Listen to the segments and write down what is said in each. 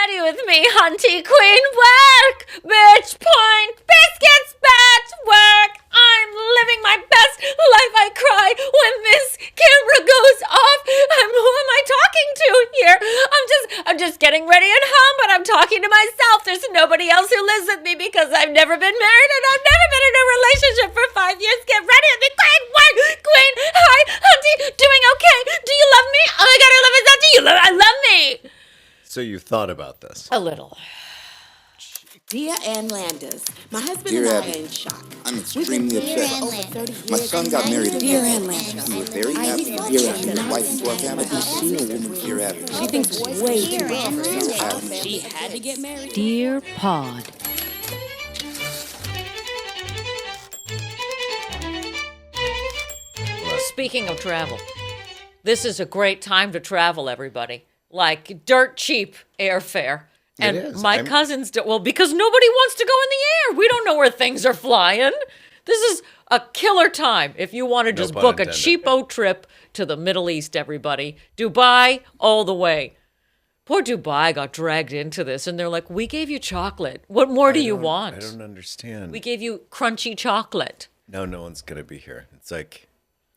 ready with me, hunty queen. Work, bitch, point, biscuits, batch, work. I'm living my best life. I cry when this camera goes off. Who am I talking to here? I'm just getting ready at home, but I'm talking to myself. There's nobody else who lives with me because I've never been married and I've never been in a relationship for 5 years. Get ready with me, queen, work, queen. Hi, hunty, doing okay? Do you love me? Oh my God, I love it. Do you love? I love me. So you thought about this? A little. Dear Ann Landers, my husband Dear and I Abby, are in shock. I'm extremely upset. For over 30 years. My son got married in Dear Ann Texas. Landers. We were very happy. Dear Abby. His wife into our family. Dear Abby. She thinks way too much of Dear herself. Abby. She had to get married. Dear Pod. Speaking of travel, this is a great time to travel, everybody. Like dirt cheap airfare. And It is. my cousins do, well, because nobody wants to go in the air. We don't know where things are flying. This is a killer time if you want to just pun book a intended. cheapo trip to the Middle East, everybody. Dubai, all the way. Poor Dubai got dragged into this, and they're like, we gave you chocolate. What more do you want? I don't understand. We gave you crunchy chocolate. No one's gonna be here. It's like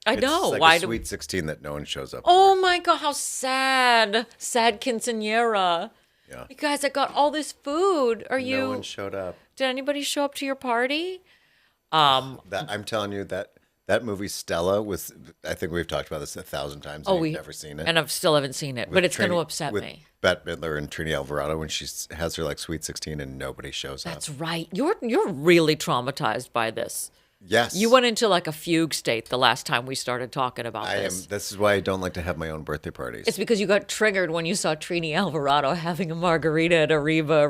I know. It's like Why a do Sweet 16 that no one shows up. Oh my God, how sad. Sad quinceañera. Yeah. You guys, I got all this food. Are you? No one showed up. Did anybody show up to your party? I'm telling you that movie Stella was. I think we've talked about this 1,000 times. And you've never seen it. And I still haven't seen it, but it's going to upset with me. Bette Midler and Trini Alvarado when she has her like Sweet 16 and nobody shows up. That's right. You're really traumatized by this. Yes. You went into like a fugue state the last time we started talking about I am. this. This is why I don't like to have my own birthday parties. It's because you got triggered when you saw Trini Alvarado having a margarita at Arriba.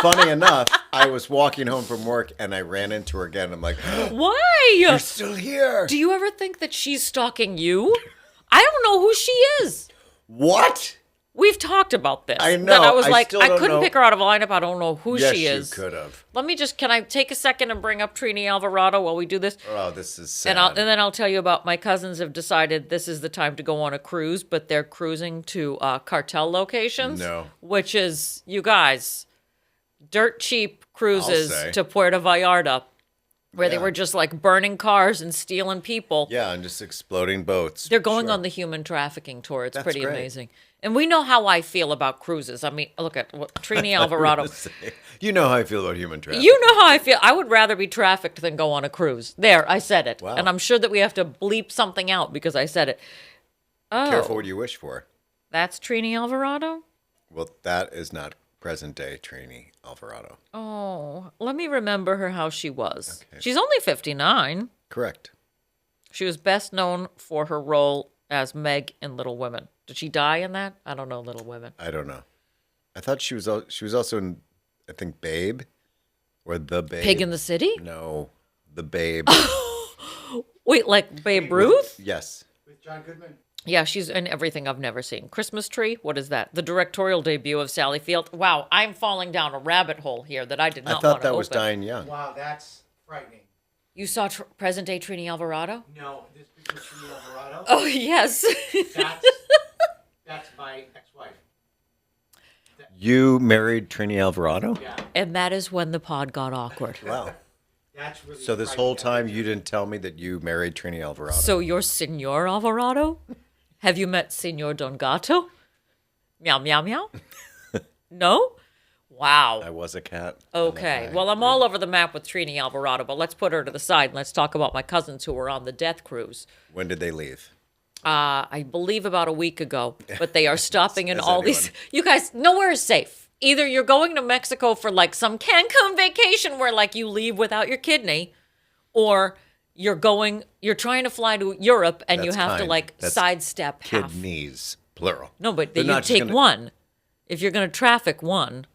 Funny enough, I was walking home from work and I ran into her again. I'm like, Why? you're still here. Do you ever think that she's stalking you? I don't know who she is. What? We've talked about this. I know. That I was like, still I don't couldn't know. pick her out of a lineup. I don't know who Yes, she is. you could have. Can I take a second and bring up Trini Alvarado while we do this? Oh, this is sad. And then I'll tell you about my cousins have decided this is the time to go on a cruise, but they're cruising to cartel locations. No. Which is, you guys, dirt cheap cruises say. to Puerto Vallarta, where they Yeah. were just like burning cars and stealing people. Yeah, and just exploding boats. They're going Sure. on the human trafficking tour. It's That's pretty great. amazing. And we know how I feel about cruises. I mean, look at Trini Alvarado. You know how I feel about human trafficking. You know how I feel. I would rather be trafficked than go on a cruise. There, I said it. Wow. And I'm sure that we have to bleep something out because I said it. Oh, Careful what you wish for. that's Trini Alvarado? Well, that is not present day Trini Alvarado. Oh, let me remember her how she was. Okay. She's only 59. Correct. She was best known for her role as Meg in Little Women. Did she die in that? I don't know Little Women. I don't know. I thought she was also in, I think, Babe, or The Babe. Pig in the City? No, The Babe. Wait, like Babe Ruth? Yes. With John Goodman. Yeah, she's in everything I've never seen. Christmas Tree? What is that? The directorial debut of Sally Field? Wow, I'm falling down a rabbit hole here that I did not I want thought to that was open. Dying Young. Wow, that's frightening. You saw present-day Trini Alvarado? No, this picture of Trini Alvarado, Oh, yes. that's my ex-wife. You married Trini Alvarado? Yeah, And that is when the pod got awkward. Wow. that's really So this frightening. whole time you didn't tell me that you married Trini Alvarado? So you're Senor Alvarado? Have you met Senor Don Gato? Meow, meow, meow? No? Wow. I was a cat. Okay. Well, I'm all over the map with Trini Alvarado, but let's put her to the side and let's talk about my cousins who were on the death cruise. When did they leave? I believe about a week ago, but they are stopping in As all anyone. these. You guys, nowhere is safe. Either you're going to Mexico for like some Cancun vacation where like you leave without your kidney, or you're trying to fly to Europe and you That's have to kind. like That's sidestep half. Kidneys, plural. No, but They're you not just take gonna- one. If you're going to traffic one,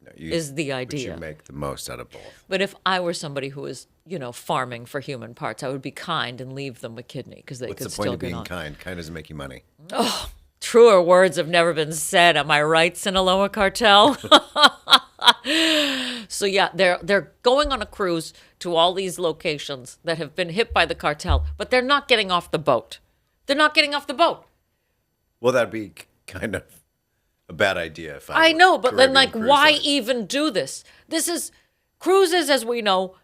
No, you, is the but idea. you make the most out of both. But if I were somebody who was, farming for human parts, I would be kind and leave them a kidney because they What's could the still point of get being on. kind? Kind doesn't make you money. Truer words have never been said. Am I right, Sinaloa Cartel? So yeah, they're going on a cruise to all these locations that have been hit by the cartel, but they're not getting off the boat. They're not getting off the boat. Well, that'd be kind of a bad idea. If I I know, but then, Caribbean like, cruise why line. even do this? This is cruises, as we know.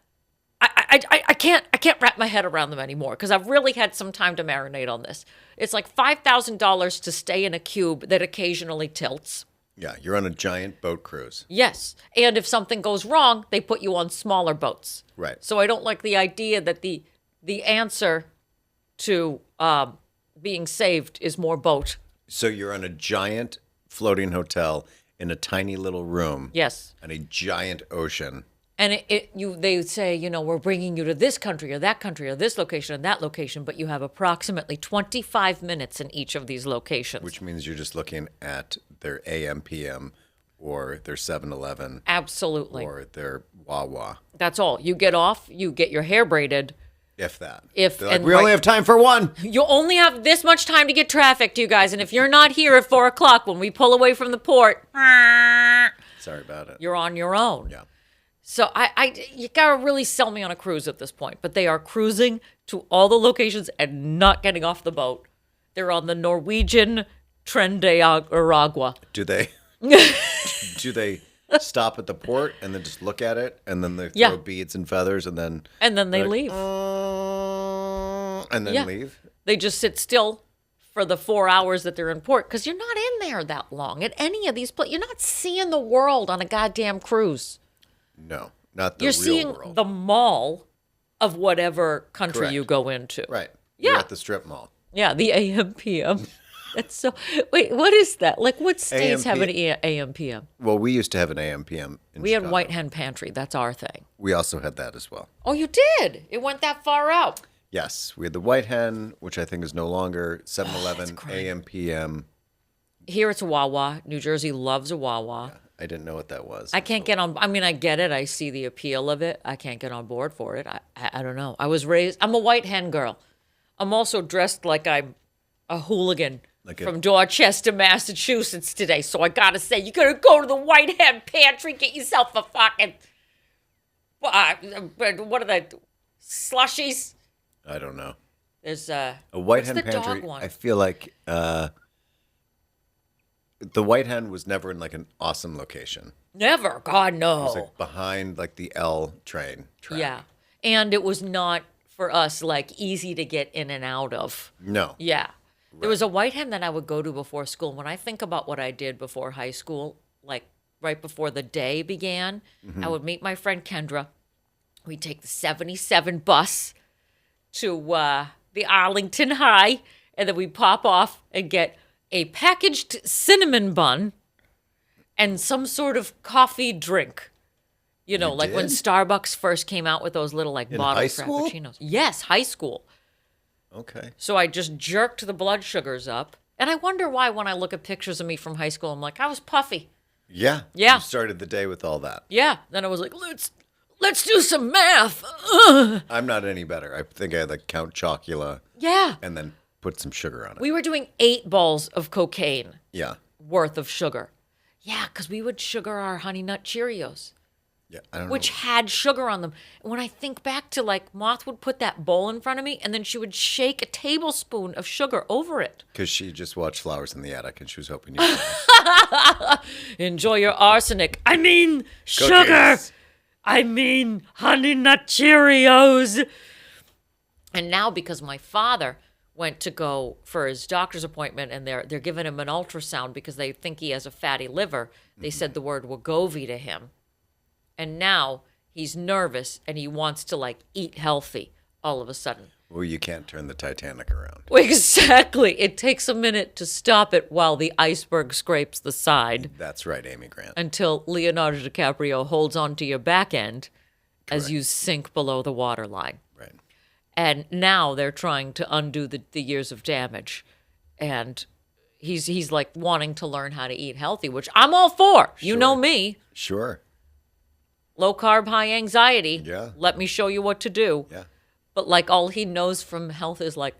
I can't wrap my head around them anymore because I've really had some time to marinate on this. It's like $5,000 to stay in a cube that occasionally tilts. Yeah, you're on a giant boat cruise. Yes, and if something goes wrong, they put you on smaller boats. Right. So I don't like the idea that the answer to being saved is more boat. So you're on a giant floating hotel in a tiny little room. Yes. And a giant ocean. And they say, you know, we're bringing you to this country or that country or this location and that location, but you have approximately 25 minutes in each of these locations. Which means you're just looking at their AM, PM, or their 7-Eleven. Absolutely. Or their Wawa. That's all. You get off, you get your hair braided. If that. If They're like, and we only have time for one. You only have this much time to get trafficked, you guys. And if you're not here at 4 o'clock when we pull away from the port, Sorry about it. you're on your own. Yeah. So you gotta really sell me on a cruise at this point. But they are cruising to all the locations and not getting off the boat. They're on the Norwegian Tren de Aragua. Do they stop at the port and then just look at it and then they throw beads and feathers and then they leave. And then leave? They just sit still for the 4 hours that they're in port because you're not in there that long at any of these places. You're not seeing the world on a goddamn cruise. No, not the You're real seeing world. the mall of whatever country Correct. you go into. Right. Yeah. You're at the strip mall. Yeah, the AM PM. That's so. Wait, what is that? Like, what states have an AM PM? Well, we used to have an AM, PM in We had Chicago. White Hen Pantry. That's our thing. We also had that as well. Oh, you did? It went that far out. Yes, we had the White Hen, which I think is no longer 7-Eleven, great. AM, PM. Here it's a Wawa. New Jersey loves a Wawa. I didn't know what that was. I can't get on. I mean, I get it. I see the appeal of it. I can't get on board for it. I don't know. I'm a White Hen girl. I'm also dressed like I'm a hooligan from Dorchester, Massachusetts today. So I gotta say, you gotta go to the White Hen Pantry, get yourself a fucking what are they? Slushies? I don't know. There's A White Hen the dog Pantry, one? I feel like the White Hen was never in like an awesome location. never. God no. It was like behind like the L train track. Yeah, and it was not for us like easy to get in and out of. No. Yeah. There was a White Hen that I would go to before school. When I think about what I did before high school, like right before the day began, I would meet my friend Kendra. We'd take the 77 bus to the Arlington High, and then we'd pop off and get a packaged cinnamon bun and some sort of coffee drink. You know, like when did? Starbucks first came out with those little like In bottle high school? frappuccinos. Yes, high school. Okay. So I just jerked the blood sugars up. And I wonder why when I look at pictures of me from high school, I'm like, I was puffy. Yeah. Yeah. You started the day with all that. Yeah. Then I was like, let's do some math. Ugh. I'm not any better. I think I had like Count Chocula Yeah. and then put some sugar on it. We were doing 8 balls of cocaine Yeah. worth of sugar. Yeah, because we would sugar our Honey Nut Cheerios, Yeah. I don't which know. had sugar on them. And when I think back to like Moth would put that bowl in front of me and then she would shake a tablespoon of sugar over it. Because she just watched Flowers in the Attic and she was hoping you would. Enjoy your arsenic. I mean, sugar. Cookies. I mean, Honey Nut Cheerios. And now, because my father went to go for his doctor's appointment and they're giving him an ultrasound because they think he has a fatty liver, they said the word Wegovy to him. And now he's nervous and he wants to like eat healthy all of a sudden. Well, you can't turn the Titanic around. Exactly. It takes a minute to stop it while the iceberg scrapes the side That's right, Amy Grant. until Leonardo DiCaprio holds onto your back end as you sink below the waterline. Right. And now they're trying to undo the years of damage. And he's like wanting to learn how to eat healthy, which I'm all for. You know me. Sure. Low carb, high anxiety. Yeah. Let me show you what to do. Yeah. But like all he knows from health is like,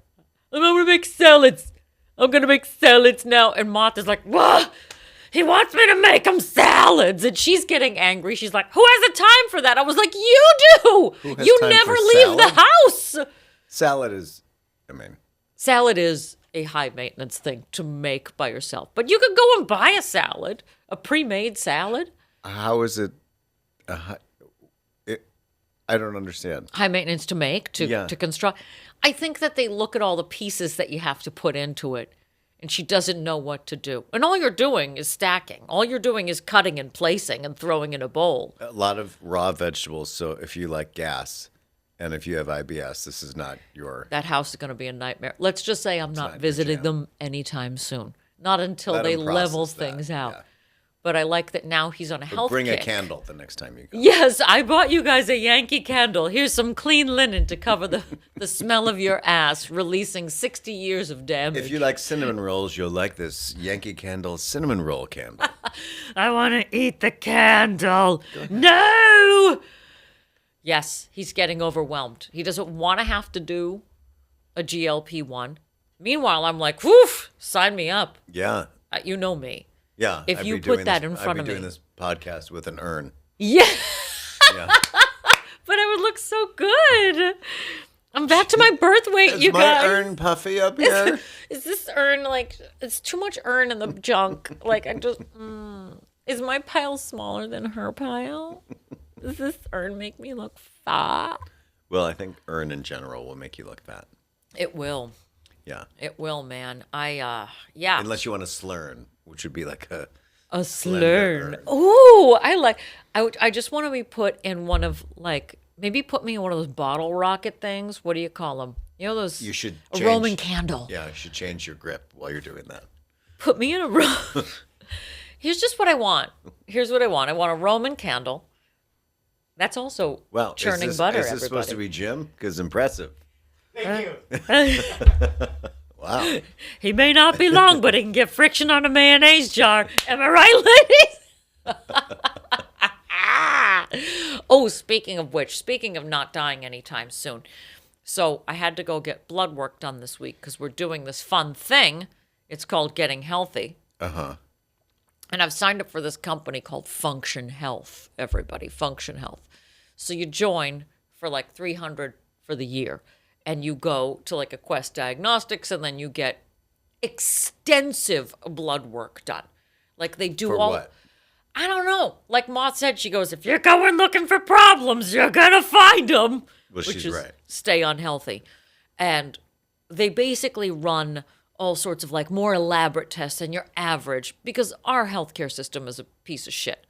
I'm gonna make salads. I'm gonna make salads now. And Martha's like, what? He wants me to make him salads. And she's getting angry. She's like, who has the time for that? I was like, you do. Who has You time never for leave the salad? house. Salad is, I mean, Salad is a high maintenance thing to make by yourself. But you could go and buy a salad, a pre-made salad. How is it? I don't understand. High maintenance to make, to construct. I think that they look at all the pieces that you have to put into it, and she doesn't know what to do. And all you're doing is stacking. All you're doing is cutting and placing and throwing in a bowl. A lot of raw vegetables. So if you like gas, and if you have IBS, this is not your. That house is going to be a nightmare. Let's just say I'm not visiting them anytime soon. Not until Let they him level process that, things out. yeah. But I like that now he's on a health Bring kick. a candle the next time you go. Yes, I bought you guys a Yankee candle. Here's some clean linen to cover the smell of your ass, releasing 60 years of damage. If you like cinnamon rolls, you'll like this Yankee Candle cinnamon roll candle. I want to eat the candle. No! Yes, he's getting overwhelmed. He doesn't want to have to do a GLP-1. Meanwhile, I'm like, whew, sign me up. Yeah. You know me. Yeah. If I'd you be put doing that this- in front I'd of be me. doing this podcast with an urn. Yeah, Yeah. but I would look so good. I'm back to my birth weight, Is you my guys. urn puffy up here? Is this urn like, it's too much urn in the junk? Like, I just, is my pile smaller than her pile? Does this urn make me look fat? Well, I think urn in general will make you look fat. It will. Yeah. It will, man. Yeah. Unless you want a slurn, which would be like a slurn. urn. Ooh, I just want to be put in one of, like, maybe put me in one of those bottle rocket things. What do you call them? You know those? You should a change- Roman candle. Yeah, you should change your grip while you're doing that. Put me in a Here's just what I want. Here's what I want. I want a Roman candle. That's also Well, churning is this, butter, is this everybody. supposed to be Jim? Because impressive. Thank you. Wow. He may not be long, but he can get friction on a mayonnaise jar. Am I right, ladies? Oh, speaking of not dying anytime soon. So I had to go get blood work done this week because we're doing this fun thing. It's called Getting Healthy. Uh-huh. And I've signed up for this company called Function Health, everybody, Function Health. So you join for like $300 for the year, and you go to like a Quest Diagnostics, and then you get extensive blood work done. Like they do For all. what? I don't know. Like Moth said, she goes, if you're going looking for problems, you're gonna find them. Well, she's right. Stay unhealthy, and they basically run all sorts of like more elaborate tests than your average because our healthcare system is a piece of shit.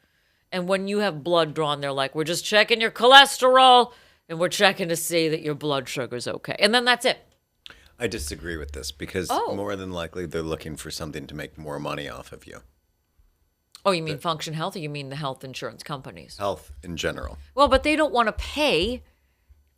And when you have blood drawn, they're like, we're just checking your cholesterol and we're checking to see that your blood sugar's okay. And then that's it. I disagree with this because more than likely they're looking for something to make more money off of you. Oh, you mean Function Health or you mean the health insurance companies? Health in general. Well, but they don't want to pay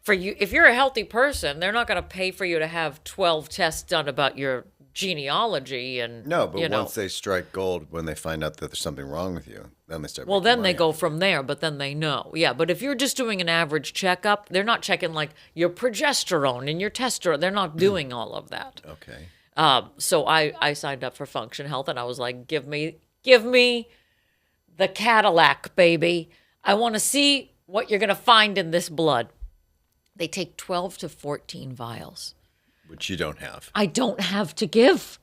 for you. If you're a healthy person, they're not going to pay for you to have 12 tests done about your genealogy and No, but you know. once they strike gold, when they find out that there's something wrong with you, then they start. Well, making then they money go off from there, but then they know. Yeah, but if you're just doing an average checkup, they're not checking like your progesterone and your testosterone. They're not doing all of that. it. Okay. So I signed up for Function Health, and I was like, give me the Cadillac, baby. I want to see what you're going to find in this blood. They take 12 to 14 vials. Which you don't have. I don't have to give.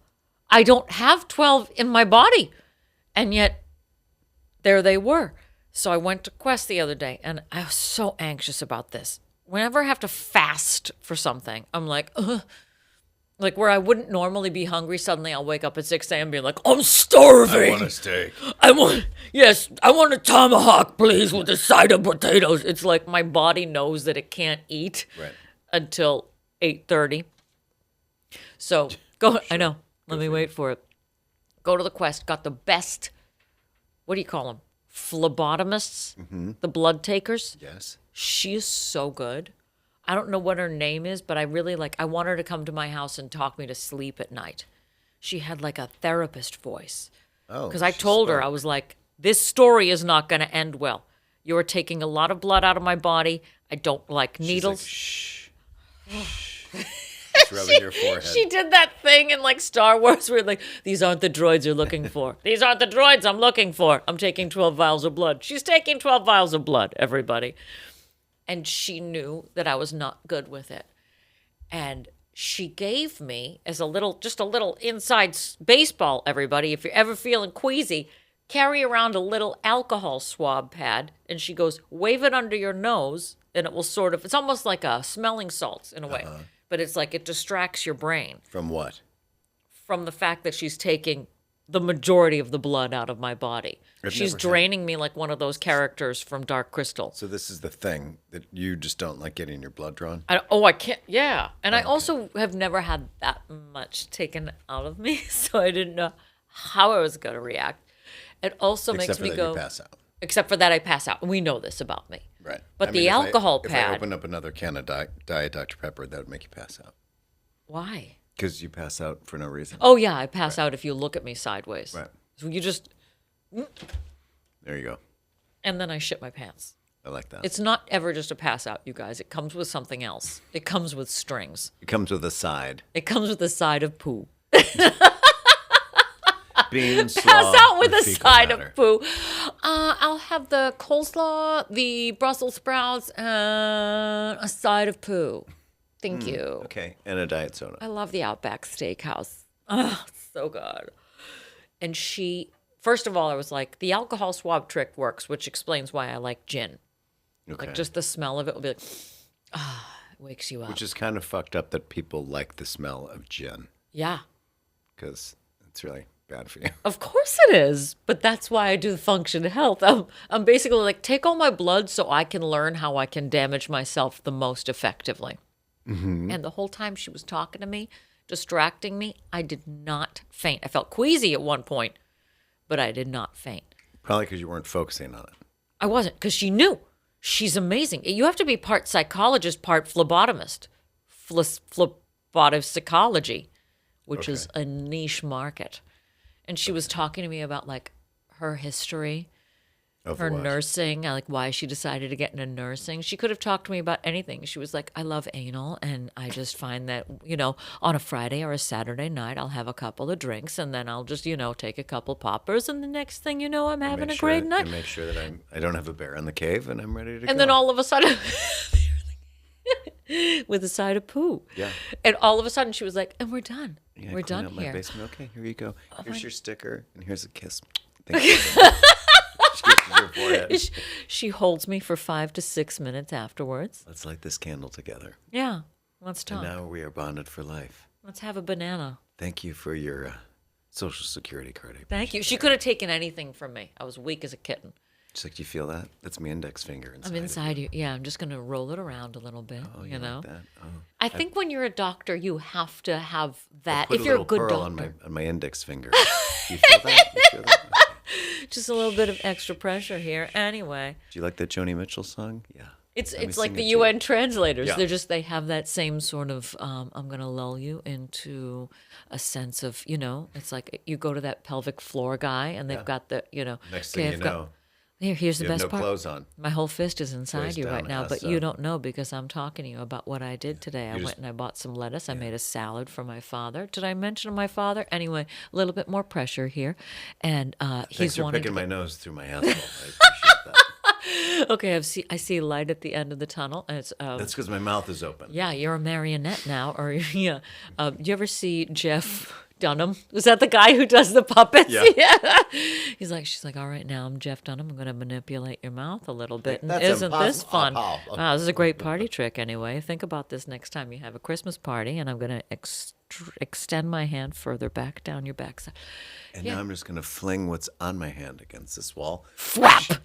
I don't have 12 in my body. And yet, there they were. So I went to Quest the other day, and I was so anxious about this. Whenever I have to fast for something, I'm like, ugh. Like where I wouldn't normally be hungry, suddenly I'll wake up at 6 a.m. being like, I'm starving. I want a steak. I want a tomahawk, please, with a side of potatoes. It's like my body knows that it can't eat until 8:30. So go. I know. Let me wait for it. Go to the Quest. Got the best. What do you call them? Phlebotomists. The blood takers. Yes. She is so good. I don't know what her name is, but I really I want her to come to my house and talk me to sleep at night. She had like a therapist voice. Oh. Because I told her, I was like, this story is not going to end well. You are taking a lot of blood out of my body. I don't like needles. She's like, shh. Just rubbing your forehead. She did that thing in like Star Wars where like, these aren't the droids you're looking for. These aren't the droids I'm looking for. I'm taking 12 vials of blood. She's taking 12 vials of blood, everybody. And she knew that I was not good with it. And she gave me as just a little inside baseball, everybody, if you're ever feeling queasy, carry around a little alcohol swab pad, and she goes, wave it under your nose, and it will it's almost like a smelling salts in a way, but it's like it distracts your brain. From what? From the fact that she's taking the majority of the blood out of my body. She's draining me like one of those characters from Dark Crystal. So this is the thing that you just don't like getting your blood drawn? I can't, yeah. And I also have never had that much taken out of me, so I didn't know how I was going to react. It also makes me go... You pass out. Except for that, I pass out. We know this about me. Right. But the alcohol pad... If I open up another can of Diet Dr. Pepper, that would make you pass out. Why? Because you pass out for no reason. Oh, yeah, I pass out if you look at me sideways. Right. So you just... There you go. And then I shit my pants. I like that. It's not ever just a pass out, you guys. It comes with something else. It comes with strings. It comes with a side. It comes with a side of poo. Beans, pass out with a side matter. of poo. I'll have the coleslaw, the Brussels sprouts, and a side of poo. Thank you. Okay, and a diet soda. I love the Outback Steakhouse. Oh, so good. And first of all, I was like, the alcohol swab trick works, which explains why I like gin. Okay. Like just the smell of it will be like, it wakes you up. Which is kind of fucked up that people like the smell of gin. Yeah. Because it's really bad for you. Of course it is. But that's why I do the function health. I'm basically like, take all my blood so I can learn how I can damage myself the most effectively. Mm-hmm. And the whole time she was talking to me, distracting me, I did not faint. I felt queasy at one point, but I did not faint. Probably because you weren't focusing on it. I wasn't, because she knew. She's amazing. You have to be part psychologist, part phlebotomist. Phlebotomy psychology, which is a niche market. And she was talking to me about like her history, her nursing, like why she decided to get into nursing. She could have talked to me about anything. She was like, I love anal, and I just find that, on a Friday or a Saturday night, I'll have a couple of drinks, and then I'll just, take a couple poppers, and the next thing you know, I'm having a great night. And make sure that I don't have a bear in the cave, and I'm ready to go. And then all of a sudden, with a side of poo. Yeah. And all of a sudden, she was like, and we're done. Yeah, we're done my here. basement. Okay, here you go. Here's your sticker, and here's a kiss. Thank you so much. She kisses your forehead. She holds me for 5 to 6 minutes afterwards. Let's light this candle together. Yeah, let's talk. And now we are bonded for life. Let's have a banana. Thank you for your Social Security card. Thank you. She could have taken anything from me. I was weak as a kitten. She's like, do you feel that? That's my index finger inside. I'm inside you. Yeah, I'm just going to roll it around a little bit, Oh, you know? like that? Oh. I think when you're a doctor, you have to have that. Put If you're a good pearl doctor. on my index finger. You feel that? You feel that? Okay. Just a little bit of extra pressure here. Anyway. Do you like that Joni Mitchell song? Yeah. It's Let me like sing the it to you. UN translators. Yeah. They have that same sort of, I'm going to lull you into a sense of, it's like you go to that pelvic floor guy and they've got the, Next okay, thing you know, here's the you have best no part. clothes on. My whole fist is inside Face you down, right now, ass but you up. don't know because I'm talking to you about what I did today. I went and I bought some lettuce. I made a salad for my father. Did I mention my father? Anyway, a little bit more pressure here. And Thanks he's for wanting picking to my nose through my asshole. I appreciate that. Okay, I see light at the end of the tunnel. And it's That's because my mouth is open. yeah, you're a marionette now. Or yeah, do you ever see Jeff Dunham? Is that the guy who does the puppets? Yeah. She's like, all right, now I'm Jeff Dunham. I'm going to manipulate your mouth a little bit. And That's isn't this impossible. fun? Oh. Wow, this is a great party trick. Anyway, think about this next time you have a Christmas party, and I'm going to extend my hand further back down your backside. And now I'm just going to fling what's on my hand against this wall. Flap.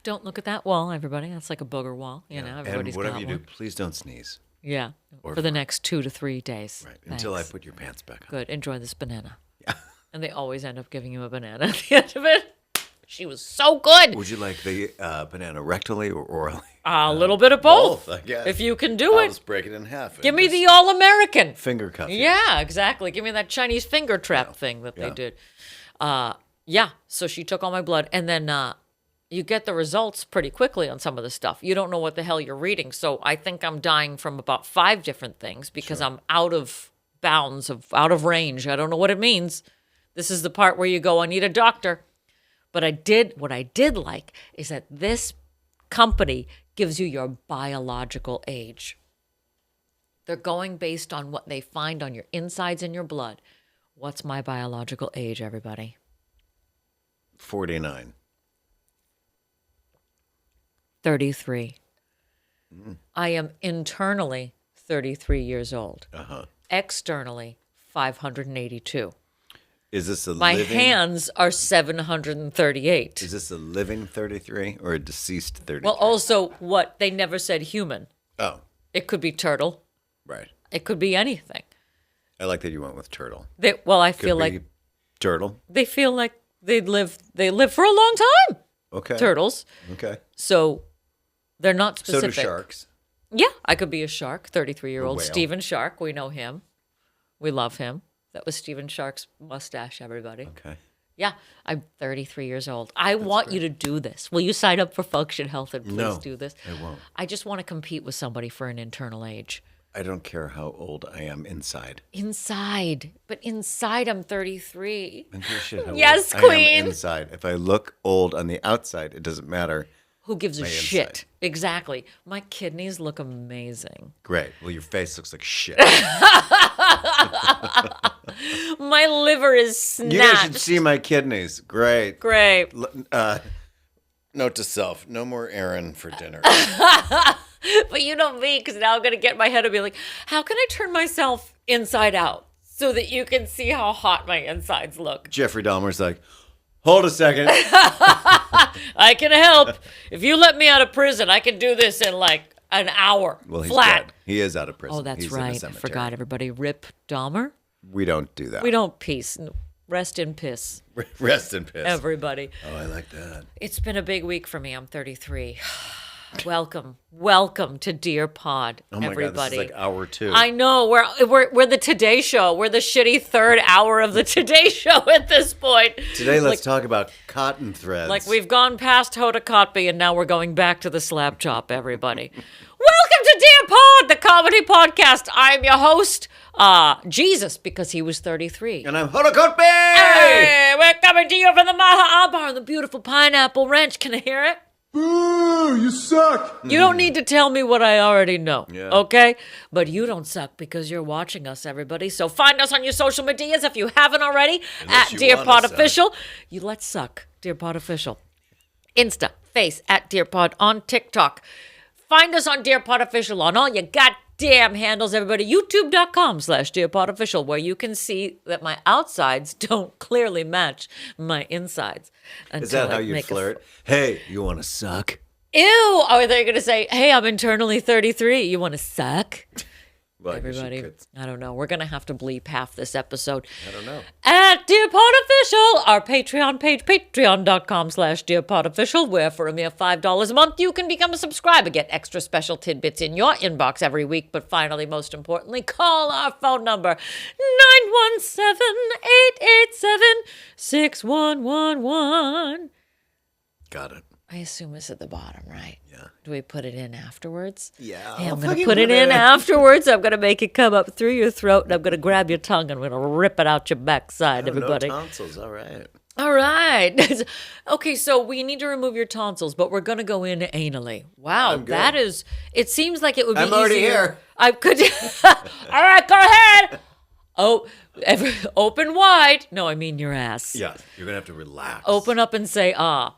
Don't look at that wall, everybody. That's like a booger wall. You know, everybody's and whatever got you one. do, please don't sneeze. Yeah, Or for the next 2 to 3 days. Right. Until I Thanks. put your pants back on. Good. Enjoy this banana. Yeah. And they always end up giving you a banana at the end of it. She was so good. Would you like the banana rectally or orally? A little bit of both. I guess. If you can do I'll it. just break it in half. Give and me just the All-American. finger cuff. you. Yeah, exactly. Give me that Chinese finger trap thing that they Yeah. did. Yeah, so she took all my blood. And then you get the results pretty quickly on some of the stuff. You don't know what the hell you're reading. So I think I'm dying from about 5 different things because I'm out of bounds, out of range. I don't know what it means. This is the part where you go, I need a doctor. But what I did like is that this company gives you your biological age. They're going based on what they find on your insides and your blood. What's my biological age, everybody? 49. 33. I am internally 33 years old. Externally, 582. Is this a My living? hands are 738. Is this a living 33 or a deceased 33? Well, also, what? They never said human. Oh, It could be turtle. right. It could be anything. I like that you went with turtle. I Could feel be like turtle. they feel like they live for a long time. Okay. Turtles. Okay. So they're not So specific. do sharks. Yeah, I could be a shark, 33-year-old A whale. Stephen Shark. We know him. We love him. That was Stephen Shark's mustache, everybody. Okay. Yeah, I'm 33 years old. I want you to do this. Will you sign up for Function Health and please No, do this? I won't. I just want to compete with somebody for an internal age. I don't care how old I am inside. Inside. But inside, I'm 33. I don't give a shit how Yes, old I queen. am inside. If I look old on the outside, it doesn't matter. Who gives a My shit? inside. Exactly. My kidneys look amazing. Great. Well, your face looks like shit. My liver is You guys should snatched. see my kidneys. Great. Great. Note to self: no more Erin for dinner. But you know me, because now I'm going to get in my head and be like, how can I turn myself inside out so that you can see how hot my insides look? Jeffrey Dahmer's like, hold a second. I can help. If you let me out of prison, I can do this in like an hour. Well, he's flat. dead. He is out of prison. Oh, that's He's in a right. I cemetery. forgot, everybody. Rip Dahmer? We don't do that. We don't peace. Rest in piss, Rest in peace. everybody. Oh, I like that. It's been a big week for me. I'm 33. Welcome to Dear Pod, Oh my everybody. God, this is like hour 2. I know we're the Today Show. We're the shitty third hour of the Today Show at this point. Today, let's talk about cotton threads. Like we've gone past Hoda Kotb and now we're going back to the slap chop, everybody. Welcome to Dear Pod, the comedy podcast. I'm your host, Jesus, because he was 33. And I'm Hodakotbe! Hey, we're coming to you from the Maha Bar on the beautiful Pineapple Ranch. Can I hear it? Boo! You suck! You don't need to tell me what I already know, Yeah. okay? But you don't suck because you're watching us, everybody. So find us on your social medias if you haven't already Unless at you Dear wanna Pod suck. Official. You let's suck, Dear Pod Official. Insta, face at Dear Pod on TikTok. Find us on Dear Pod Official on all your goddamn handles, everybody. YouTube.com/Dear Pod Official, where you can see that my outsides don't clearly match my insides. Is that until how I you make a flirt? Hey, you want to suck? Ew! Oh, I thought you were going to say, hey, I'm internally 33. You want to suck? Well, I guess you Everybody. could. I don't know. We're going to have to bleep half this episode. I don't know. At Dear Pod Official, our Patreon page, patreon.com/Dear Pod Official, where for a mere $5 a month, you can become a subscriber, get extra special tidbits in your inbox every week. But finally, most importantly, call our phone number, 917-887-6111. Got it. I assume it's at the bottom, right? Yeah. Do we put it in afterwards? Yeah. Hey, I'll I'm going to fucking put it in afterwards. I'm going to make it come up through your throat, and I'm going to grab your tongue, and I'm going to rip it out your backside, everybody. No tonsils. All right. All right. Okay, so we need to remove your tonsils, but we're going to go in anally. Wow, I'm good. that is, it seems like it would be I'm already easier. here. I could, all right, go ahead. Oh, open wide. No, I mean your ass. Yeah. You're going to have to relax. Open up and say, ah.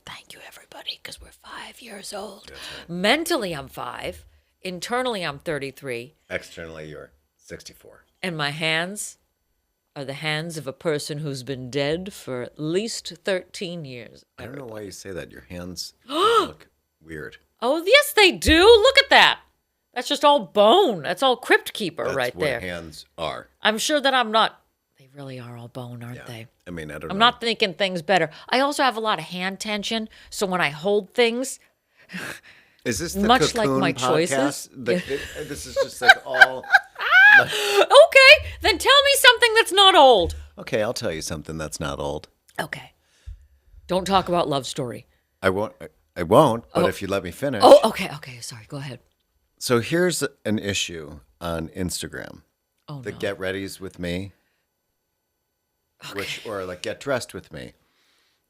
Thank you, everybody, because we're 5 years old. Mentally, I'm 5. Internally, I'm 33. Externally, you're 64. And my hands are the hands of a person who's been dead for at least 13 years. I don't know why you say that. Your hands look weird. Oh, yes, they do. Look at that. That's just all bone. That's all Crypt Keeper That's right what there. hands are. I'm sure that I'm not. They really are all bone, aren't Yeah. they? I mean, I don't know. I'm not thinking things better. I also have a lot of hand tension, so when I hold things, Is this the much like Cocoon my podcast? choices. This is just like all. okay, then tell me something that's not old. Okay, I'll tell you something that's not old. Okay. Don't talk about Love Story. I won't. But if you let me finish. Oh, okay. Sorry, go ahead. So here's an issue on Instagram. Oh, The no. Get Readies with Me. Or like Get Dressed with Me.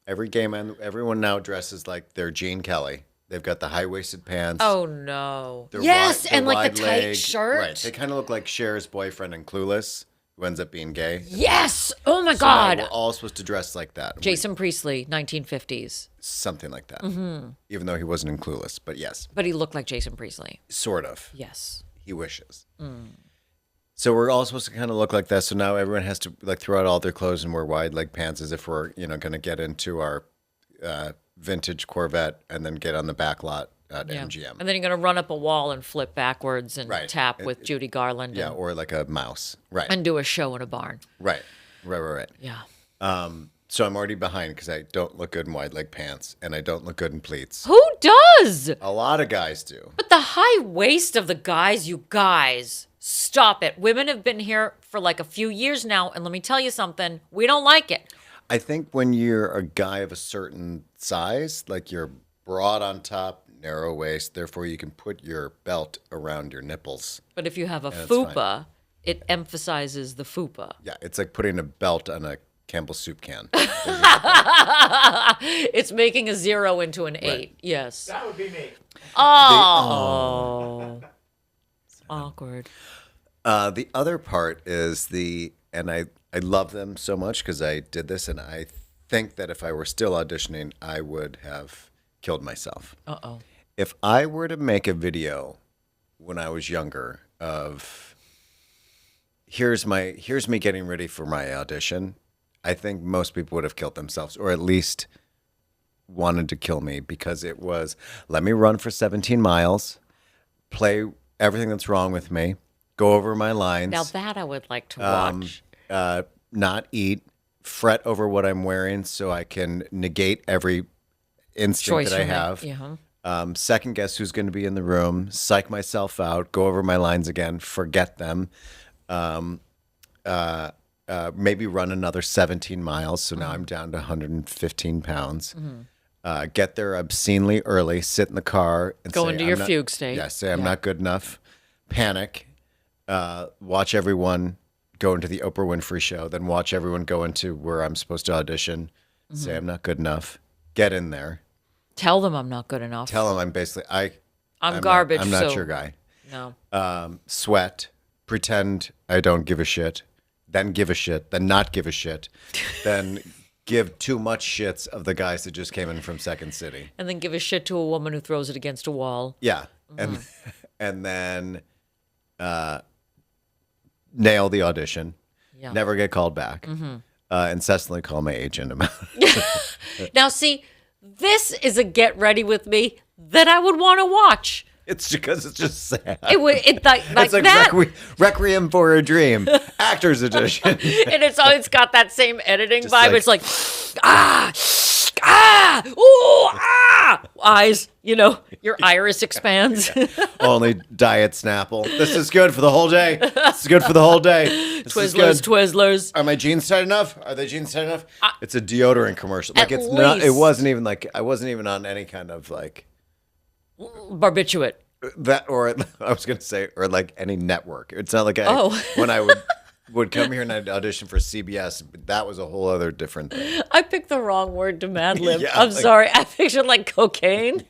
Everyone now dresses like they're Gene Kelly. They've got the high-waisted pants. Oh no. They're Yes, they're and like the tight wide-leg. shirt. Right. They kind of look like Cher's boyfriend in Clueless, who ends up being gay. Yes. Oh my So now God. we're all supposed to dress like that. Jason Priestley, 1950s. Something like that. Even though he wasn't in Clueless, but yes, But he looked like Jason Priestley. sort of. Yes. He wishes. So we're all supposed to kind of look like that. So now everyone has to like throw out all their clothes and wear wide leg pants as if we're going to get into our vintage Corvette and then get on the back lot at MGM. And then you're going to run up a wall and flip backwards and Right. tap with Judy Garland. Yeah, and, or like a mouse. Right. and do a show in a barn. Right. Yeah. So I'm already behind because I don't look good in wide leg pants and I don't look good in pleats. Who does? A lot of guys do. But the high waist of the guys, you guys, stop it. Women have been here for like a few years now, and let me tell you something, we don't like it. I think when you're a guy of a certain size, like you're broad on top, narrow waist, therefore you can put your belt around your nipples. But if you have a it's fupa, it emphasizes the fupa. Yeah, it's like putting a belt on a Campbell's soup can. It's making a 0 into an 8. Yes. That would be me. Oh. Awkward. The other part is and I love them so much because I did this, and I think that if I were still auditioning, I would have killed myself. Uh-oh. If I were to make a video when I was younger of here's me getting ready for my audition, I think most people would have killed themselves, or at least wanted to kill me, because it was, let me run for 17 miles, play everything that's wrong with me, go over my lines. Now that I would like to watch. Not eat, fret over what I'm wearing so I can negate every instinct Choice that I you make. have. Yeah. Second guess who's going to be in the room, psych myself out, go over my lines again, forget them. Maybe run another 17 miles. So now I'm down to 115 pounds. Get there obscenely early, sit in the car and Go say, into I'm your not- fugue state. Yeah, say I'm not good enough. Panic. Watch everyone go into the Oprah Winfrey show, then watch everyone go into where I'm supposed to audition. Say I'm not good enough. Get in there. Tell them I'm not good enough. Tell them I'm basically I'm garbage. I'm not so- your guy. No. Sweat, pretend I don't give a shit, then give a shit, then not give a shit, then give too much shits of the guys that just came in from Second City. And then give a shit to a woman who throws it against a wall. Yeah. And then nail the audition, Yeah. never get called back, incessantly call my agent about it. Now, see, this is a get ready with me that I would want to watch. It's because it's just sad. It would, like It's like that, Requiem for a Dream, Actors Edition. and it's got that same editing Just vibe. like- It's like eyes. You know, your iris expands. Only Diet Snapple. This is good for the whole day. This is good for the whole day. This is good. Twizzlers. Are my jeans tight enough? Are they jeans tight enough? It's a deodorant commercial. Like At it's not. It least. wasn't even like I wasn't even on any kind of like Barbiturate. that, or I was gonna say, or like any network. It's not like Oh. when I would come here and I'd audition for CBS. But that was a whole other different thing. I picked the wrong word to Mad Lib. Yeah, I'm like- sorry. I pictured like cocaine.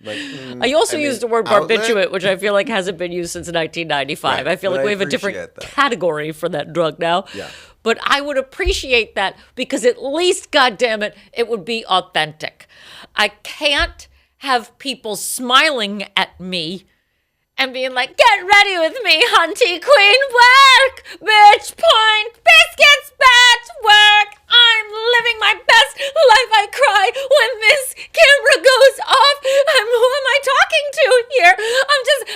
Like I also I mean, used the word outlet? barbiturate, which I feel like hasn't been used since 1995. Right, I feel but like I we have a different appreciate that. category for that drug now. Yeah. But I would appreciate that because at least, goddamn it would be authentic. I can't have people smiling at me and being like, get ready with me, hunty queen, work, bitch, point, biscuits, batch, work. I'm living my best life. I cry when this camera goes off. Who am I talking to here?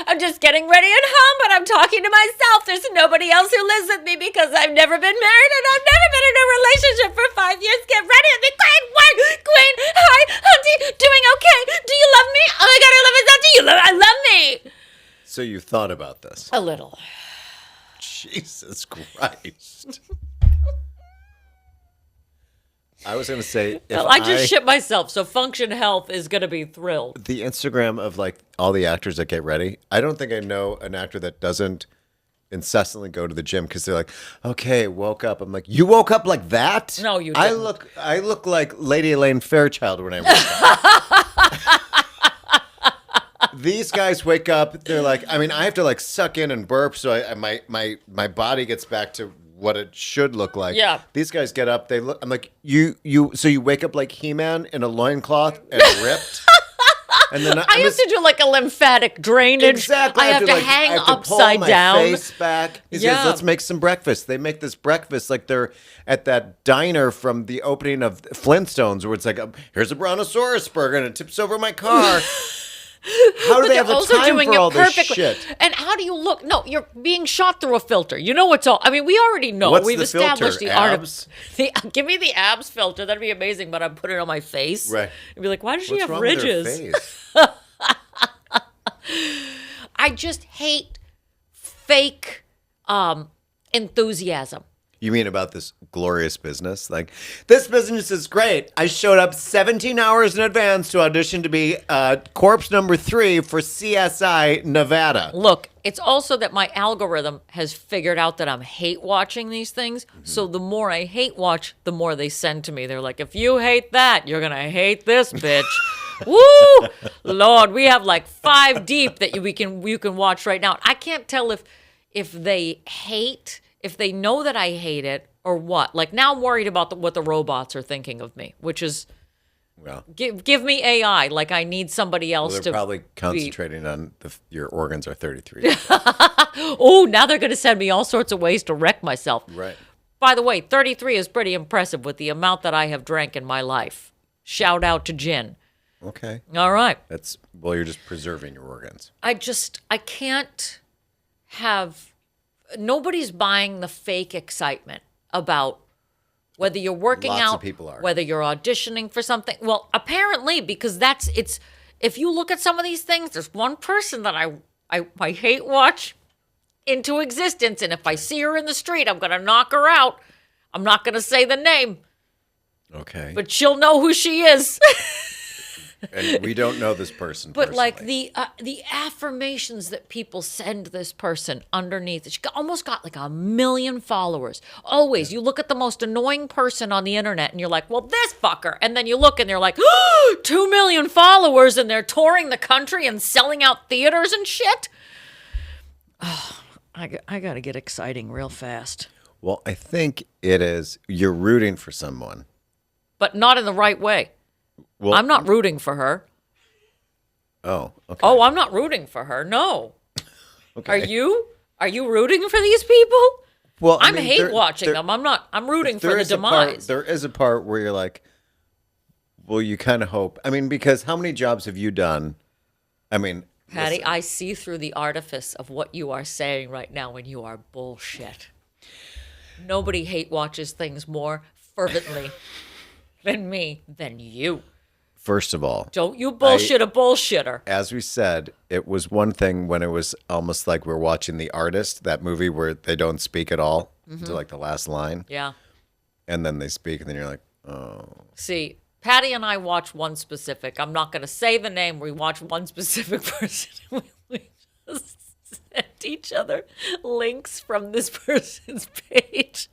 I'm just getting ready at home, but I'm talking to myself. There's nobody else who lives with me because I've never been married and I've never been in a relationship for 5 years. Get ready with me, queen, work, queen, hi, hunty, doing okay. Do you love me? Oh my God, I love it. Do you love? I love me. So you thought about this? A little. Jesus Christ. I was going to say, if Well, I just shit myself, so Function Health is going to be thrilled. the Instagram of like all the actors that get ready, I don't think I know an actor that doesn't incessantly go to the gym because they're like, okay, woke up. I'm like, you woke up like that? No, you I didn't. look like Lady Elaine Fairchild when I wake up. These guys wake up. They're like, I mean, I have to like suck in and burp, so my body gets back to what it should look like. Yeah. These guys get up. They look. I'm like, so you wake up like He-Man in a loincloth and ripped. And then I have to do like a lymphatic drainage. Exactly. I have to like, hang I have to upside pull my down. face back. He says, let's make some breakfast. They make this breakfast like they're at that diner from the opening of Flintstones, where it's like, here's a brontosaurus burger and it tips over my car. How do they have the time for all this shit? And how do you look? No, you're being shot through a filter. You know what's all. I mean, we already know. What's We've the established filter? the art Abs? of. Give me the abs filter. That'd be amazing. But I'm putting it on my face. Right. And be like, why does she What's have wrong ridges? with their face? I just hate fake enthusiasm. You mean about this glorious business? Like, this business is great. I showed up 17 hours in advance to audition to be corpse number 3 for CSI Nevada. Look, it's also that my algorithm has figured out that I'm hate watching these things. So the more I hate watch, the more they send to me. They're like, if you hate that, you're going to hate this, bitch. Woo! Lord, we have like 5 deep that you can watch right now. I can't tell if they hate, if they know that I hate it or what. Like now I'm worried about what the robots are thinking of me, which is Well, give me AI. Like I need somebody else they're to probably concentrating on your organs are 33. Oh, now they're going to send me all sorts of ways to wreck myself. Right. By the way, 33 is pretty impressive with the amount that I have drank in my life. Shout out to gin. Okay. All right. Well, you're just preserving your organs. I can't have, nobody's buying the fake excitement about whether you're working Lots out, of people are. whether you're auditioning for something. Well, apparently, because if you look at some of these things, there's one person that I hate watch into existence. And if I see her in the street, I'm going to knock her out. I'm not going to say the name, Okay. but she'll know who she is. And we don't know this person But like personally. the affirmations that people send this person underneath, she almost got like 1 million followers. Always, you look at the most annoying person on the internet and you're like, well, this fucker. And then you look and they're like, 2 million followers and they're touring the country and selling out theaters and shit. Oh, I got to get exciting real fast. Well, I think it is you're rooting for someone. But not in the right way. Well, I'm not rooting for her. Oh, okay. Oh, I'm not rooting for her. No. Okay. Are you? Are you rooting for these people? Well, I I'm mean, hate watching them. I'm rooting for the demise. There is a part where you're like, well, you kind of hope. I mean, because how many jobs have you done? I mean, Patty, listen, I see through the artifice of what you are saying right now, and you are bullshit. Nobody hate watches things more fervently than me, than you. first of all, Don't you bullshit a bullshitter. as we said, it was one thing when it was almost like we're watching The Artist, that movie where they don't speak at all to like the last line, Yeah. and then they speak, and then you're like, oh. See, Patty and I watch one specific. I'm not going to say the name. We watch one specific person. We just send each other links from this person's page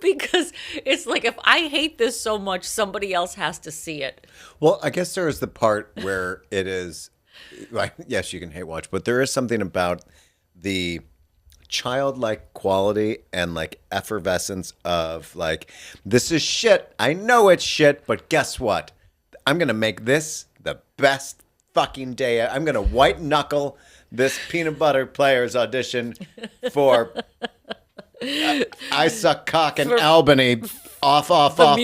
because it's like if I hate this so much, somebody else has to see it. Well, I guess there is the part where it is, like, yes, you can hate watch, but there is something about the childlike quality and like effervescence of like, this is shit. I know it's shit, but guess what? I'm going to make this the best fucking day. I'm going to white knuckle this peanut butter players audition for I Suck Cock in Albany off Broadway,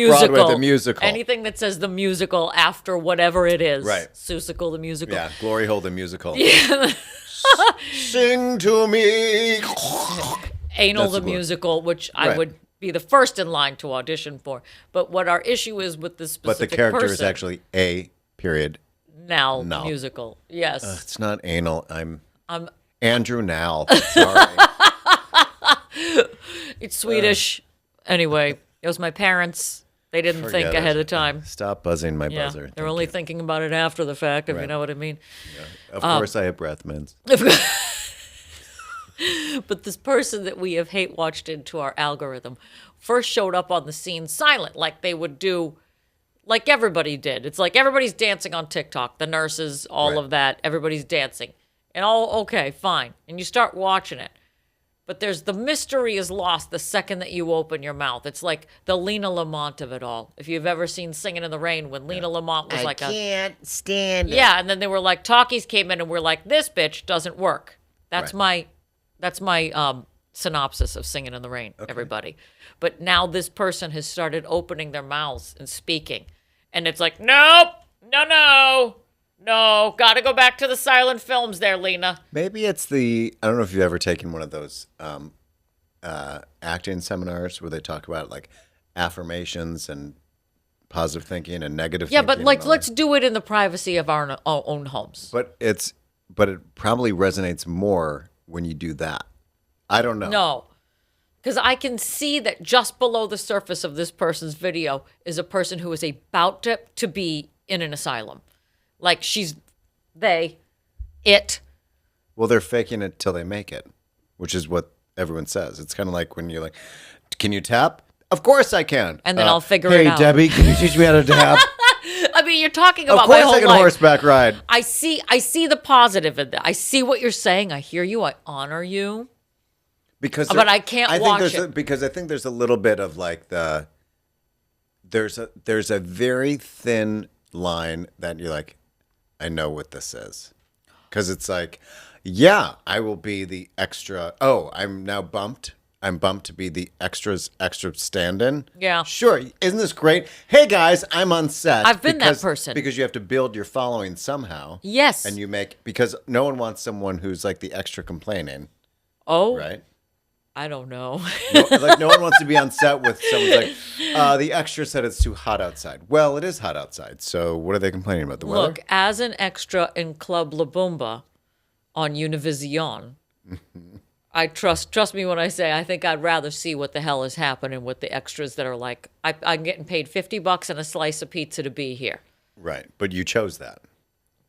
the musical. Anything that says the musical after whatever it is. Right. Susical, the musical. Yeah, Glory Hole the musical. Yeah. Sing to me. Anal That's the the musical, which I Right. would be the first in line to audition for. But what our issue is with this But specific the character person, is actually a period. now No. musical. Yes. It's not anal. I'm I'm Andrew Nall. Sorry. It's Swedish. Anyway, it was my parents. They didn't think Forget ahead it. of time. Stop buzzing my Yeah, buzzer. they're Thank only you. thinking about it after the fact, if you Right. know what I mean. Of course, I have breath mints. But this person that we have hate watched into our algorithm first showed up on the scene silent, like they would do like everybody did. It's like everybody's dancing on TikTok. The nurses, all Right. of that. Everybody's dancing. And all, okay, fine. And you start watching it. But the mystery is lost the second that you open your mouth. It's like the Lena Lamont of it all. If you've ever seen Singing in the Rain, when Lena Lamont was like can't stand it. yeah, and then they were like, talkies came in and we're like, this bitch doesn't work. That's my synopsis of Singing in the Rain, everybody. But now this person has started opening their mouths and speaking. And it's like, nope, no, gotta go back to the silent films there, Lena. Maybe it's I don't know if you've ever taken one of those acting seminars where they talk about like affirmations and positive thinking and negative Yeah, thinking. but and like, all let's that. do it in the privacy of our own homes. But it probably resonates more when you do that. I don't know. No, because I can see that just below the surface of this person's video is a person who is about to be in an asylum. Like it. Well, they're faking it till they make it, which is what everyone says. It's kind of like when you're like, can you tap? Of course I can. And then I'll figure it out. Hey, Debbie, can you teach me how to tap? I mean, you're talking Of about my course whole I can life. horseback ride. I see the positive in that. I see what you're saying. I hear you. I honor you. Because But I can't watch it. Because I think there's a little bit of like there's a very thin line that you're like, I know what this is. Because it's like, yeah, I will be the extra. Oh, I'm now bumped. I'm bumped to be the extra stand-in. Yeah. Sure. Isn't this great? Hey, guys, I'm on set. I've been that person. Because you have to build your following somehow. Yes. And because no one wants someone who's like the extra complaining, Oh, right? I don't know. No one wants to be on set with someone like, the extra said it's too hot outside. Well, it is hot outside. So what are they complaining about? The weather? Look, as an extra in Club La Boomba on Univision, I trust me when I say I think I'd rather see what the hell is happening with the extras that are like, I'm getting paid $50 and a slice of pizza to be here. Right. But you chose that.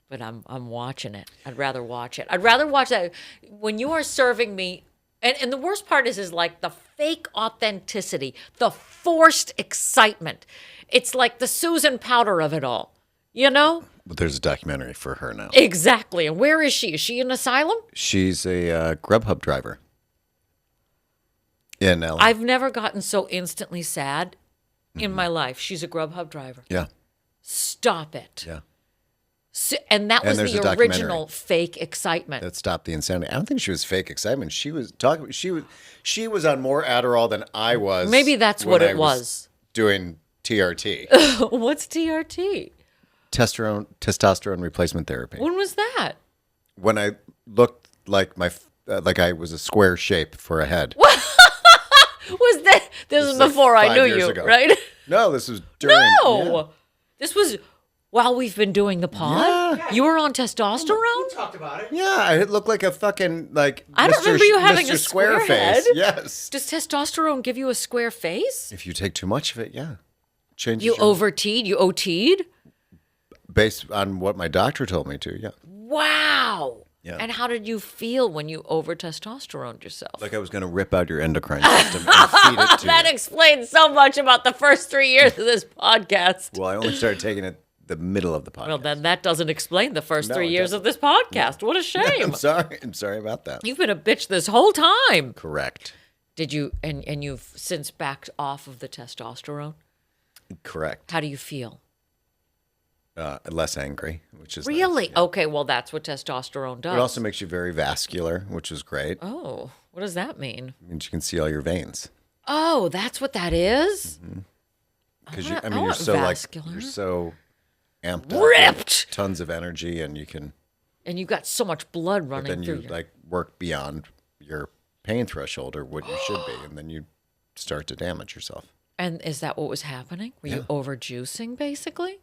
But I'm watching it. I'd rather watch it. I'd rather watch that when you are serving me. And the worst part is like the fake authenticity, the forced excitement. It's like the Susan Powder of it all, you know? But there's a documentary for her now. Exactly. And where is she? Is she in asylum? She's a Grubhub driver in LA. I've never gotten so instantly sad in my life. She's a Grubhub driver. Yeah. Stop it. Yeah. And that And was there's the a documentary original fake excitement. That stopped the insanity. I don't think she was fake excitement. She was talking. She was on more Adderall than I was. Maybe that's when what I it was. Doing TRT, What's TRT? testosterone replacement therapy. When was that? When I looked like like I was a square shape for a head. Was that? This was like before I 5 knew years you, ago. right? No, this was during. No, Yeah. this was while we've been doing the pod. Yeah. You were on testosterone. Talked about it. Yeah, I look like a fucking like. I don't Mr. remember you having Mr. a square square head. face. Yes. Does testosterone give you a square face? If you take too much of it, yeah, changes. You your- over-teed? You OT'd? based on what my doctor told me to. Yeah. Wow. Yeah. And how did you feel when you over-testosteroned yourself? Like I was going to rip out your endocrine system and feed it to That you. explains so much about the first 3 years of this podcast. Well, I only started taking it the middle of the podcast. Well, then that doesn't explain the first No, 3 it years of this podcast. What a shame. I'm sorry. I'm sorry about that. You've been a bitch this whole time. Correct. Did you, and you've since backed off of the testosterone? Correct. How do you feel? Less angry, which is Really? nice. Yeah. Okay, well, that's what testosterone does. It also makes you very vascular, which is great. Oh, what does that mean? It means you can see all your veins. Oh, that's what that is? Because I you're want so vascular. like you're so amped up, Ripped! with tons of energy, and you can. And you've got so much blood But running then through you like work beyond your pain threshold or what you should be, and then you start to damage yourself. And is that what was happening? Were you overjuicing, basically?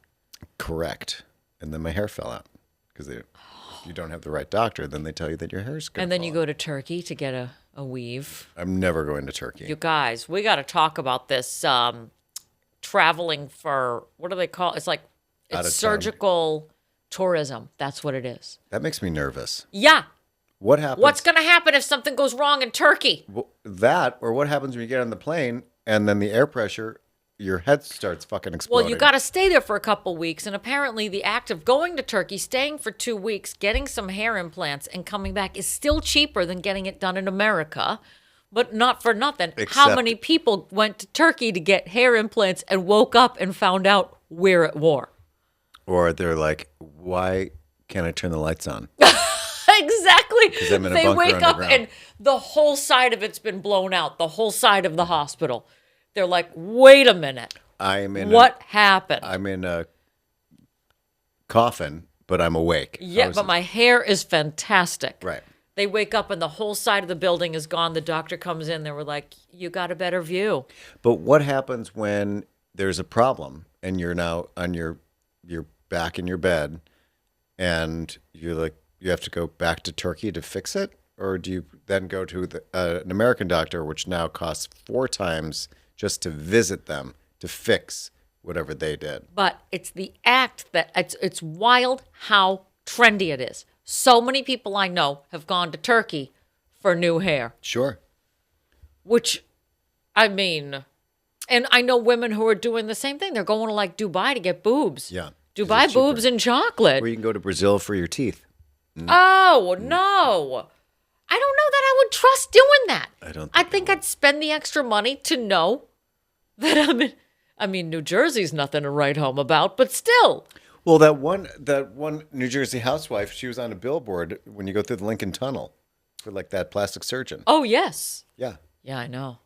Correct. And then my hair fell out because if you don't have the right doctor, then they tell you that your hair's good. And then you go to Turkey to get a weave. I'm never going to Turkey. You guys, we got to talk about this traveling for, what do they call it? It's like, Out of it's town. surgical tourism. That's what it is. That makes me nervous. Yeah. What happens? What's going to happen if something goes wrong in Turkey? That or what happens when you get on the plane and then the air pressure your head starts fucking Well, exploding. you got to stay there for a couple weeks. And apparently the act of going to Turkey, staying for 2 weeks, getting some hair implants and coming back is still cheaper than getting it done in America. But not for nothing. How Except- many people went to Turkey to get hair implants and woke up and found out we're at war? Or they're like, why can't I turn the lights on? Exactly. I'm in a They bunker wake up underground. and the whole side of it's been blown out, the whole side of the hospital. They're like, wait a minute. What happened? I'm in a coffin, but I'm awake. Yeah, but my hair is fantastic. Right. They wake up and the whole side of the building is gone. The doctor comes in. They were like, you got a better view. But what happens when there's a problem and you're now on you're back in your bed and you're like, you have to go back to Turkey to fix it? Or do you then go to an American doctor, which now costs 4 times just to visit them to fix whatever they did? But it's the act that it's wild how trendy it is. So many people I know have gone to Turkey for new hair, Sure. which, I mean, and I know women who are doing the same thing. They're going to like Dubai to get boobs. Yeah. Dubai It's cheaper. boobs and chocolate. Or you can go to Brazil for your teeth. Oh, no. I don't know that I would trust doing that. I think I'd spend the extra money to know that I mean, New Jersey's nothing to write home about, but still. Well, that one New Jersey housewife, she was on a billboard when you go through the Lincoln Tunnel for like that plastic surgeon. Oh, yes. Yeah. Yeah, I know.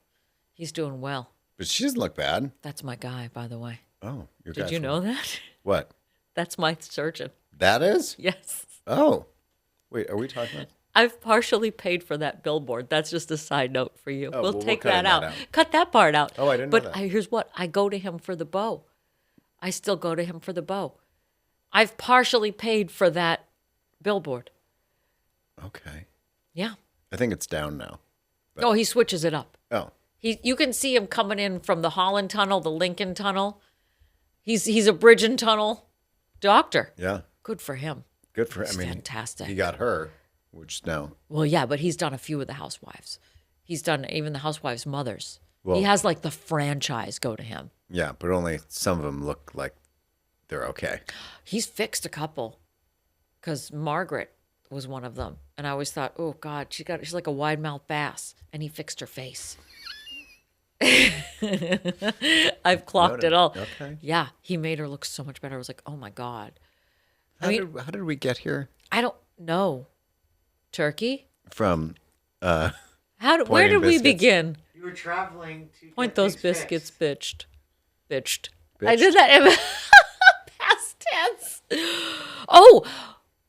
He's doing well. But she doesn't look bad. That's my guy, by the way. Oh, your Did guy's you from- know that? What? That's my surgeon. That is? Yes. Oh. Wait, are we talking about? I've partially paid for that billboard. That's just a side note for you. Oh, we'll well, take we're that cutting out. that out. Cut that part out. Oh, I didn't know but that. Here's what. I go to him for the bow. I still go to him for the bow. I've partially paid for that billboard. Okay. Yeah. I think it's down now. Oh, he switches it up. Oh. You can see him coming in from the Holland Tunnel, the Lincoln Tunnel. He's a bridge and tunnel doctor. Yeah. Good for him. Good for He's I mean, fantastic. He got her, which now. Well, yeah, but he's done a few of the housewives. He's done even the housewives' mothers. Well- He has like the franchise go to him. Yeah, but only some of them look like they're okay. He's fixed a couple because Margaret was one of them. And I always thought, oh, God, she's like a wide mouth bass. And he fixed her face. I've clocked it all. Okay. Yeah, he made her look so much better. I was like, oh, my God. How did we get here? I don't know. Turkey? From Where Pointing did we biscuits. begin? You were traveling to Point get those things biscuits, fixed. bitched. I Bitched? did that in past tense. Oh,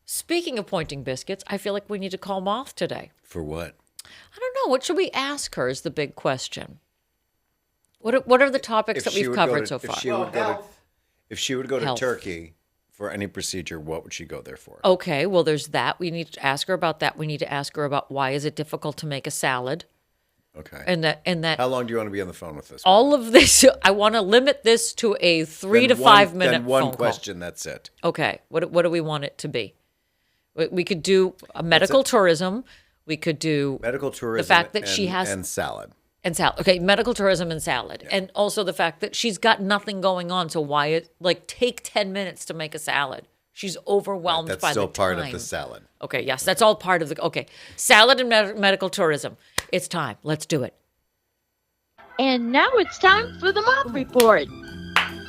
speaking of pointing biscuits, I feel like we need to call Moth today. for what? I don't know. What should we ask her is the big question. What are the topics that she we've would covered go so to- far? If she would go to, health. if she would go to Health. Turkey for any procedure, what would she go there for? Okay, well, there's that. We need to ask her about that. We need to ask her about why is it difficult to make a salad, Okay. and that How long do you want to be on the phone with this? all of this. I want to limit this to a 3 to Then 5 one- minute Then one phone question. That's it. call. Okay, what do we want it to be? We could do a medical tourism. We could do Medical tourism. fact that she has- and salad. and salad. Okay, medical tourism and salad, and also the fact that she's got nothing going on. So why it take 10 minutes to make a salad? She's overwhelmed That's by still the part time. of the salad. Okay, yes, that's all part of the. Okay, salad and medical tourism. It's time. Let's do it. And now it's time for the MOTH Report.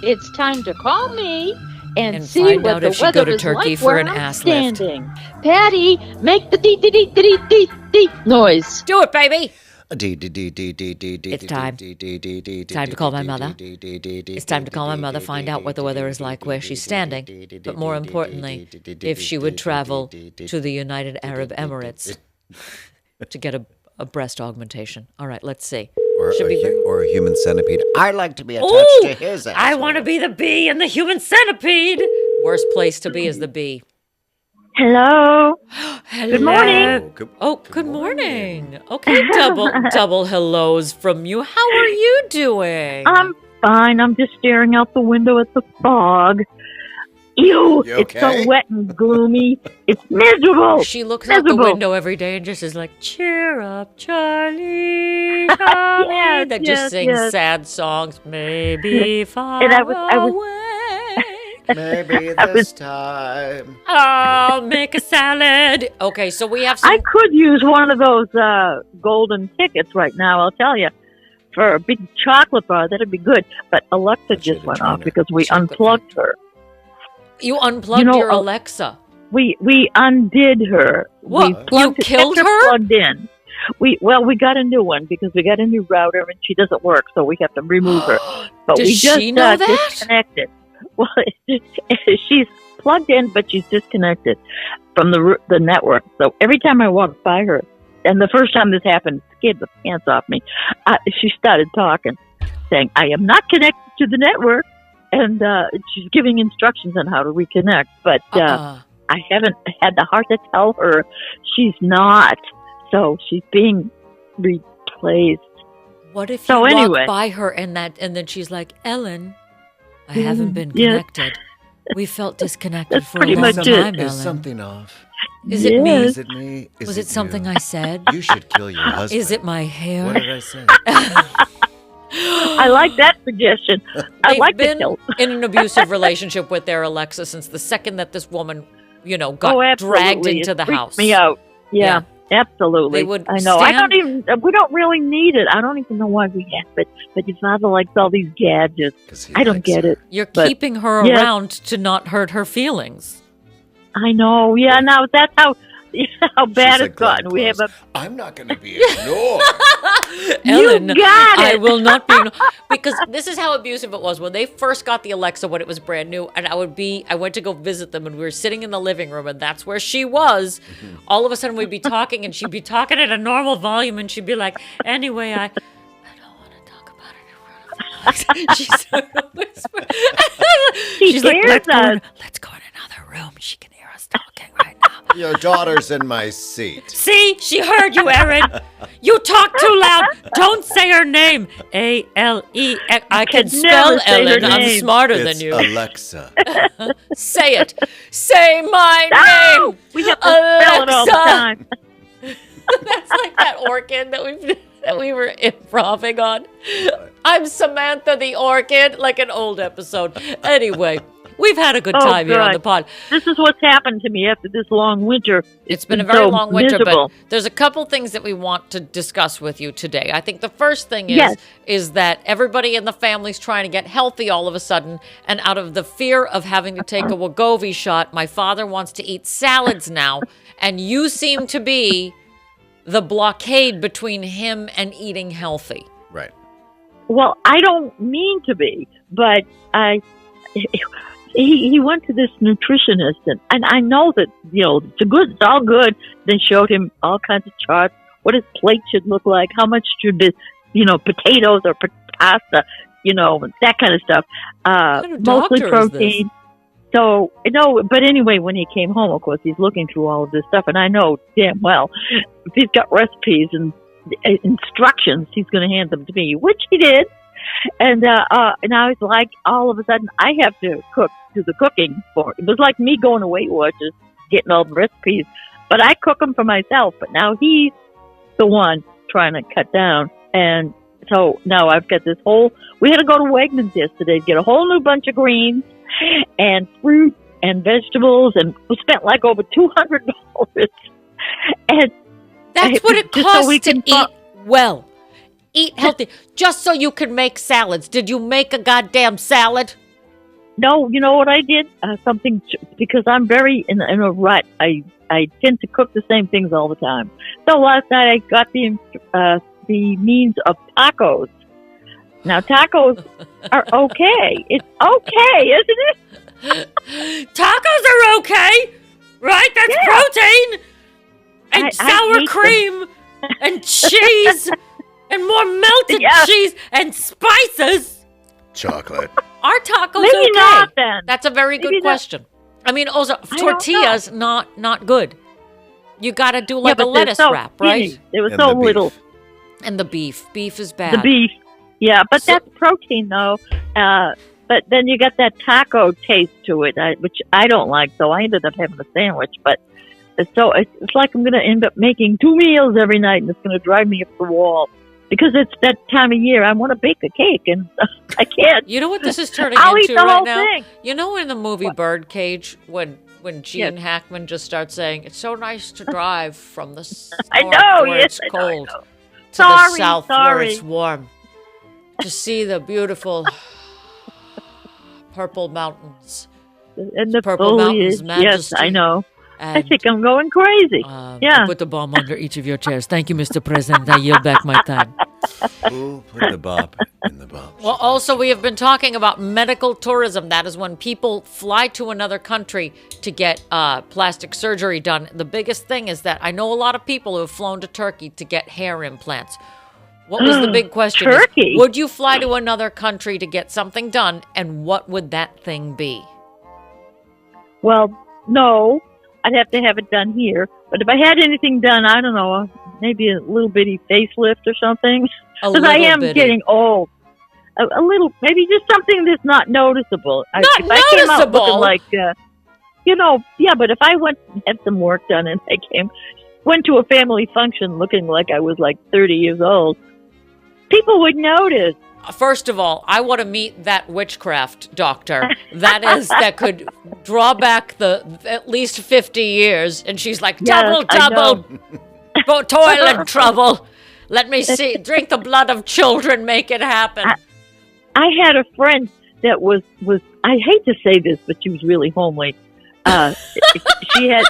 It's time to call me and see find what out the if she'd go weather to is Turkey like for where an I'm ass lift. standing. Patty, make the dee noise. Do it, baby. It's It's time. Time to call my mother. It's time to call my mother, find out what the weather is like where she's standing. But more importantly, if she would travel to the United Arab Emirates to get a breast augmentation. All right, let's see. Or a human centipede. I like to be attached Ooh, to his ass. I want to be the bee in the human centipede. Worst place to be is the bee. Hello. Hello. Good morning. Good morning. Okay, double hellos from you. How are you doing? I'm fine. I'm just staring out the window at the fog. Ew, You it's okay? so wet and gloomy. It's miserable. She looks out the Miserable. window every day and just is like, cheer up, Charlie, Charlie. Yes, that just yes, sings yes. sad songs. Maybe far And I was- away. Maybe this time. I'll make a salad. Okay, so we have some. I could use one of those golden tickets right now, I'll tell you, for a big chocolate bar. That'd be good. But Alexa should just have went tried off it. because we Chocolate unplugged her. You unplugged your Alexa. We undid her. What? We plugged You killed kept her? Plugged in. We got a new one because we got a new router and she doesn't work, so we have to remove her. But Does we just she know that? disconnected. Well, she's plugged in, but she's disconnected from the network. So every time I walk by her, and the first time this happened, it scared the pants off me. She started talking, saying, "I am not connected to the network," and she's giving instructions on how to reconnect. But I haven't had the heart to tell her she's not. So she's being replaced. What if So you anyway. walk by her and then she's like, Ellen, I haven't been Yes. connected. We felt disconnected That's for a pretty long much it. time, Is Ellen. something off? Is it me? Yes. Is it me? Is Was it something you? I said? You should kill your husband. Is it my hair? What did I say? I like that suggestion. I They've like to been kill. in an abusive relationship with their Alexa since the second that this woman, got Oh, absolutely. dragged into It the freaks house. me out. Yeah, absolutely. They would I know. We don't really need it. I don't even know why we have it. But your father likes all these gadgets. 'Cause he I don't likes get her. it. You're But- keeping her yeah. around to not hurt her feelings. I know. Yeah, now that's how bad She's it's like Glenn gotten. We have Close. a I'm not going to be ignored. Ellen, got I it. will not be because this is how abusive it was when they first got the Alexa when it was brand new, and I went to go visit them, and we were sitting in the living room, and that's where she was. All of a sudden, we'd be talking, and she'd be talking at a normal volume, and she'd be like, "Anyway, I don't want to talk about it in front of Alexa." She sort of whispered. She's like, hears us. let's go in another room. She can hear us talking right now. Your daughter's in my seat. See, she heard you, Erin. You talk too loud. Don't say her name. A-L-E. I can Could spell never say her Ellen. I'm name. smarter It's than you. Alexa. Say it. Say my No! name. We have to spell it all the Alexa. time. That's like that orchid that we were improving on. I'm Samantha the Orchid, like an old episode. Anyway, we've had a good Oh, time here on good. the pod. This is what's happened to me after this long winter. It's been a very so long winter, miserable. but there's a couple things that we want to discuss with you today. I think the first thing Yes. is that everybody in the family's trying to get healthy all of a sudden, and out of the fear of having to take a Wegovy shot, my father wants to eat salads now, and you seem to be the blockade between him and eating healthy. Right. Well, I don't mean to be, but he went to this nutritionist, and I know that it's all good. They showed him all kinds of charts, what his plate should look like, how much should be, potatoes or pasta, that kind of stuff. kind of Mostly doctor is protein. So but anyway, when he came home, of course, he's looking through all of this stuff, and I know damn well if he's got recipes and instructions, he's going to hand them to me, which he did. And I was like, all of a sudden, I have to do the cooking for it. It was like me going to Weight Watchers, getting all the recipes, but I cook them for myself. But now he's the one trying to cut down, and so now I've got this whole. We had to go to Wegmans yesterday to get a whole new bunch of greens and fruit and vegetables, and we spent like over $200. And That's what it just so costs we to can eat well. Eat healthy, just so you can make salads. Did you make a goddamn salad? no, you know what I did? Something because I'm very in a rut. I tend to cook the same things all the time. So last night I got the means of tacos. Now tacos are okay. It's okay, isn't it? Tacos are okay, right? That's Yeah. protein and I sour hate cream and cheese and more melted Yeah. cheese and spices. Chocolate. Are tacos Maybe okay? not then. That's a very good Maybe not. question. I mean, also don't tortillas not good. You got to do Yeah, like a but they're lettuce so wrap, skinny. right? There was And so the beef. little. And the beef is bad. The beef. Yeah, but So- that's protein though. but then you got that taco taste to it, which I don't like. So I ended up having a sandwich. But so it's like I'm going to end up making 2 meals every night, and it's going to drive me up the wall. Because it's that time of year, I want to bake a cake, and I can't. You know what this is turning I'll into eat the right whole now? thing. You know in the movie Birdcage, when Gene Yes. Hackman just starts saying, "It's so nice to drive from the I north know, where yes, it's I know, I cold know. to the Sorry, south where sorry. it's warm, to see the beautiful purple mountains." And the Purple Mountain's foliage. Yes, majesty. I know. I And, think I'm going crazy. Yeah. I put the bomb under each of your chairs. Thank you, Mr. President. I yield back my time. Who put the bomb in the bomb? Well, also, we have been talking about medical tourism. That is when people fly to another country to get plastic surgery done. The biggest thing is that I know a lot of people who have flown to Turkey to get hair implants. What was the big question? is, Turkey? would you fly to another country to get something done, and what would that thing be? Well, no. I'd have to have it done here. But if I had anything done, I don't know, maybe a little bitty facelift or something. A Because I little am bitty. getting old. A little, maybe just something that's not noticeable. Not if I came out noticeable? looking like, yeah, but if I went and had some work done and I went to a family function looking like I was like 30 years old, people would notice. First of all, I want to meet that witchcraft doctor that could draw back the at least 50 years. And she's like, Yes, I double, toilet trouble. Let me see, drink the blood of children, make it happen. I had a friend that was I hate to say this, but she was really homely. She had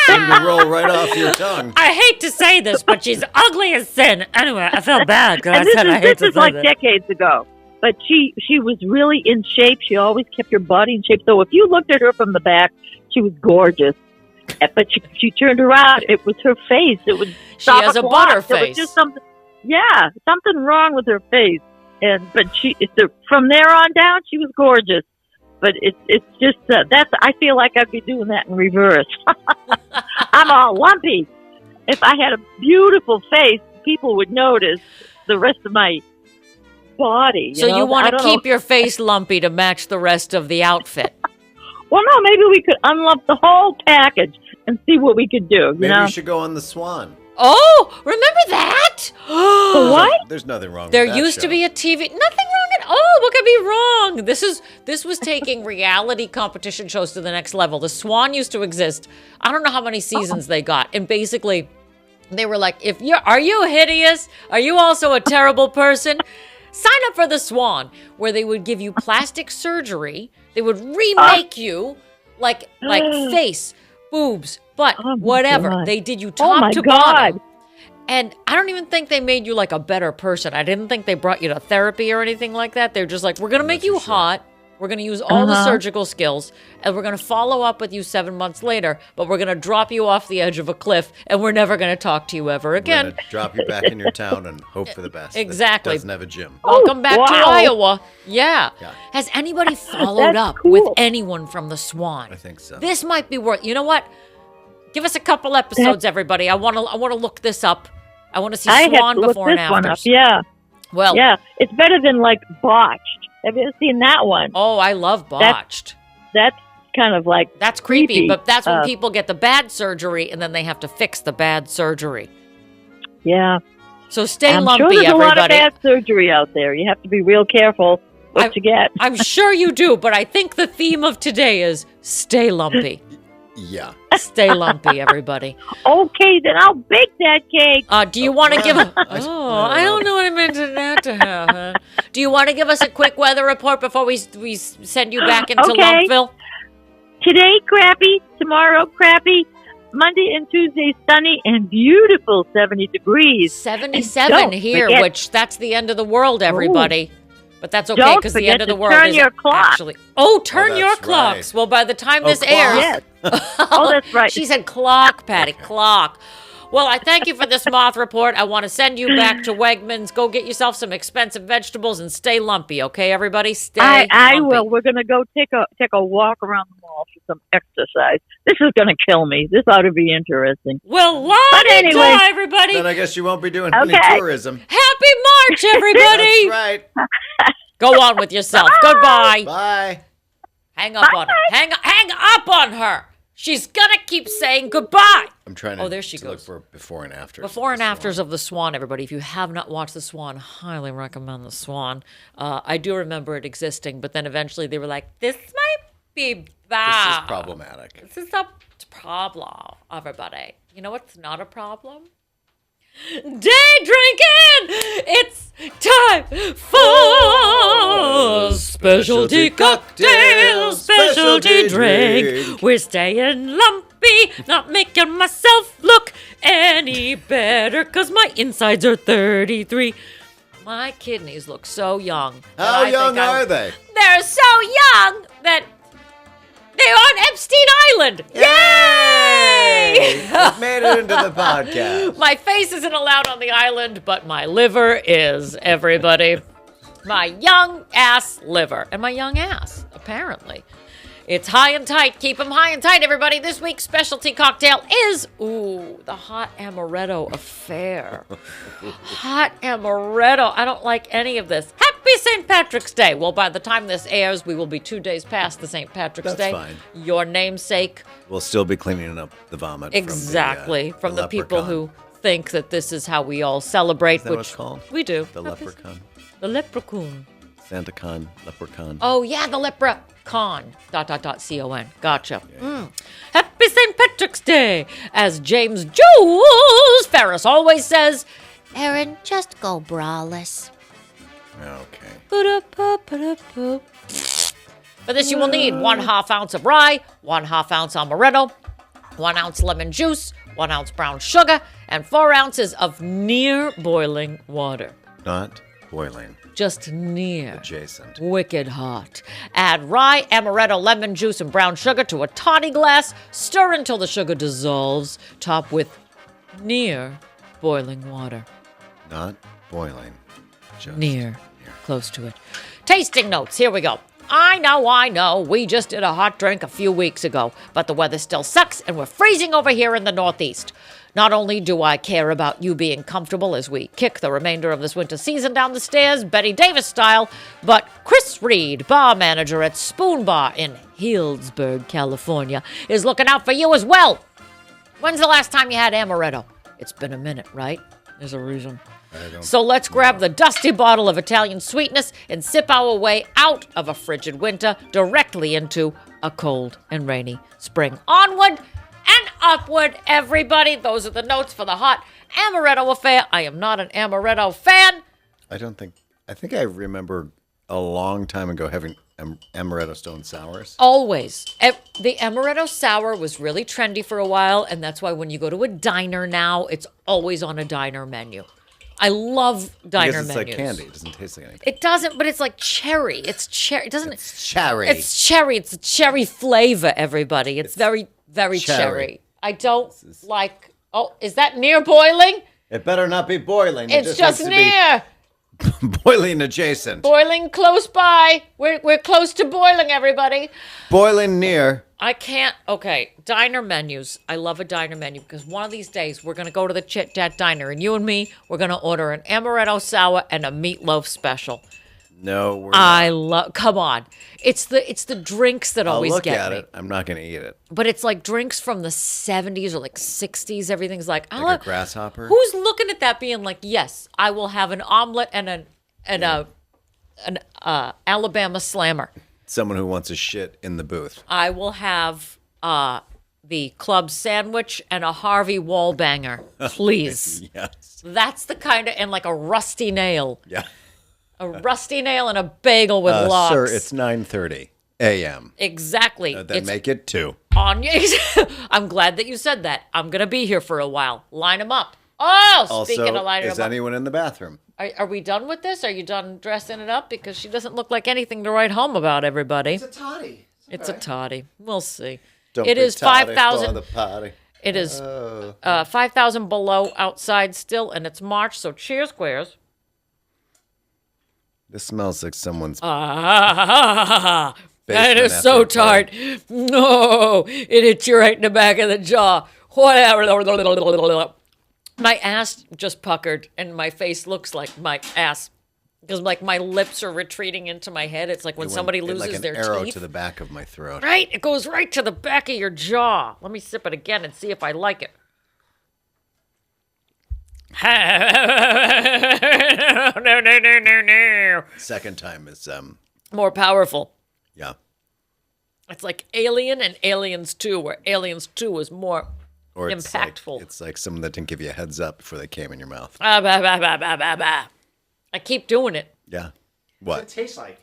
Seemed to roll right off your tongue. I hate to say this, but she's ugly as sin. Anyway, I felt bad because I and said I hate this to is say like that. decades ago. But she was really in shape. She always kept her body in shape. So if you looked at her from the back, she was gorgeous. But she turned around, it was her face. It was She has a butter There face. was just something wrong with her face. But from there on down, she was gorgeous. But it's just I feel like I'd be doing that in reverse. I'm all lumpy. If I had a beautiful face, people would notice the rest of my body. So you want I to don't keep know. your face lumpy to match the rest of the outfit. Well, no, maybe we could unlump the whole package and see what we could do. Maybe you know? you should go on the Swan. Oh, remember that? The what? There's nothing wrong There with that used to show. be a TV. Nothing wrong at all. What could be wrong? This was taking reality competition shows to the next level. The Swan used to exist. I don't know how many seasons they got, and basically, they were like, are you hideous? Are you also a terrible person? Sign up for the Swan, where they would give you plastic surgery. They would remake you like face, boobs, butt, Oh, my whatever. God. They did you Oh, top my to God. bottom. And I don't even think they made you like a better person. I didn't think they brought you to therapy or anything like that. They're just like, we're going to make you hot. We're going to use all the surgical skills, and we're going to follow up with you 7 months later, but we're going to drop you off the edge of a cliff, and we're never going to talk to you ever We're again. gonna drop you back in your town and hope for the best. Exactly. That doesn't have a gym. Welcome back to wow. Iowa. Yeah. Yeah. Has anybody followed That's up cool. with anyone from the Swan? I think so. This might be worth. You know what? Give us a couple episodes, everybody. I want to look this up. I want to see I have Swan to look before and this one up. afters. Yeah, Well, yeah. It's better than like Botched. Have you ever seen that one? oh, I love Botched. That's kind of like That's creepy, but that's when Uh, people get the bad surgery and then they have to fix the bad surgery. yeah. So stay I'm lumpy, sure there's everybody. a lot of bad surgery out there. You have to be real careful what you get. I'm sure you do, but I think the theme of today is stay lumpy. Yeah. Stay lumpy, everybody. Okay, then I'll bake that cake. Do you want to give a... I I don't know what I meant that to happen. Do you want to give us a quick weather report before we send you back into Okay. Lumpville? Today, crappy. Tomorrow, crappy. Monday and Tuesday, sunny and beautiful, 70 degrees. 77 don't here, forget- which that's the end of the world, everybody. But that's okay Don't because the forget end of the to world turn is your clock. actually... Oh, turn Oh, your that's clocks. right. Well, by the time this clock. airs... Yes. Oh, that's right. She said clock, Patty, clock. Well, I thank you for this moth report. I want to send you back to Wegmans. Go get yourself some expensive vegetables and stay lumpy, okay, everybody? Stay I lumpy. will. We're going to go take a walk around the mall for some exercise. This is going to kill me. This ought to be interesting. Well, But anyway, everybody. Then I guess you won't be doing Okay. any tourism. Happy March, everybody. That's right. Go on with yourself. Goodbye. Bye. Hang up on her. Hang up on her. She's gonna keep saying goodbye. I'm trying to, there she to look goes. for before and afters. Before of and the afters Swan. of The Swan, everybody. If you have not watched The Swan, highly recommend The Swan. I do remember it existing, but then eventually they were like, this might be bad. This is problematic. This is a problem, everybody. You know what's not a problem? Day drinking! It's time for specialty cocktail, specialty drink. We're staying lumpy, not making myself look any better, because my insides are 33. My kidneys look so young. How young are they? They're so young that they're on Epstein Island. Yay! It made it into the podcast. My face isn't allowed on the island, but my liver is, everybody. My young ass liver. And my young ass, apparently. It's high and tight. Keep them high and tight, everybody. This week's specialty cocktail is, the hot amaretto affair. Hot amaretto. I don't like any of this. Happy St. Patrick's Day. Well, by the time this airs, we will be 2 days past the St. Patrick's That's Day. fine. Your namesake. We'll still be cleaning up the vomit. Exactly. From the people leprechaun. who think that this is how we all celebrate. Is that which what it's called? We do. The leprechaun. The leprechaun. Santa-con, leprechaun. Oh, yeah, the leprechaun. C-O-N. Gotcha. Happy St. Patrick's Day. As James Jules Ferris always says, Erin, just go braless. Okay. "Ba-da-ba-ba-da-ba." For this, you will need 1/2 ounce of rye, 1/2 ounce amaretto, 1 ounce lemon juice, 1 ounce brown sugar, and 4 ounces of near boiling water. Not boiling. Just near. Adjacent. Wicked hot. Add rye, amaretto, lemon juice, and brown sugar to a toddy glass. Stir until the sugar dissolves. Top with near boiling water. Not boiling. Just Near. Close to it. Tasting notes. Here we go. I know. We just did a hot drink a few weeks ago, but the weather still sucks and we're freezing over here in the Northeast. Not only do I care about you being comfortable as we kick the remainder of this winter season down the stairs, Betty Davis style, but Chris Reed, bar manager at Spoon Bar in Healdsburg, California, is looking out for you as well. When's the last time you had amaretto? It's been a minute, right? There's a reason. So let's grab the dusty bottle of Italian sweetness and sip our way out of a frigid winter directly into a cold and rainy spring. Onward and upward, everybody. Those are the notes for the hot amaretto affair. I am not an amaretto fan. I think I remember a long time ago having amaretto stone sours. Always. The amaretto sour was really trendy for a while, and that's why when you go to a diner now, it's always on a diner menu. I love diner Because it's menus. like candy. It doesn't taste like anything. It doesn't, but it's like cherry. It's cherry. It doesn't. It's cherry. It's cherry. It's a cherry flavor, everybody. It's very, very cherry. I don't like. Oh, is that near boiling? It better not be boiling. It's just has to near. be boiling adjacent. Boiling close by. We're close to boiling, everybody. Boiling near. I can't. Okay, diner menus. I love a diner menu because one of these days we're gonna go to the Chit Chat Diner, and you and me, we're gonna order an amaretto sour and a meatloaf special. No, we're I not. love. Come on, it's the drinks that I'll always look get at me. it. I'm not going to eat it. But it's like drinks from the 70s or like 60s. Everything's like, I Like love a grasshopper? Who's looking at that being like, yes, I will have an omelet and an Alabama slammer. Someone who wants a shit in the booth. I will have the club sandwich and a Harvey Wallbanger, please. Yes. That's the kind of, and like a rusty nail. Yeah. A rusty nail and a bagel with lox. Sir, it's 9:30 a.m. Exactly. Then It's make it 2. on you. I'm glad that you said that. I'm going to be here for a while. Line them up. Oh, speaking Also, of lining is them up. anyone in the bathroom? Are we done with this? Are you done dressing it up? Because she doesn't look like anything to write home about, everybody. It's a toddy. It's a toddy. We'll see. Don't It be is tardy 5,000. for the party. It is 5,000 below outside still, and it's March, so cheers, squares. This smells like someone's That basement is after so a party. tart. No, it hit you right in the back of the jaw. Whatever. My ass just puckered, and my face looks like my ass because like my lips are retreating into my head. It's like when somebody loses like their an arrow teeth. to the back of my throat. Right? It goes right to the back of your jaw. Let me sip it again and see if I like it. No. Second time is More powerful. yeah. It's like Alien and Aliens 2, where Aliens 2 was more Or impactful. It's like someone that didn't give you a heads up before they came in your mouth. Bah, bah, bah, bah, bah, bah, bah. I keep doing it. Yeah. What What? does it taste like?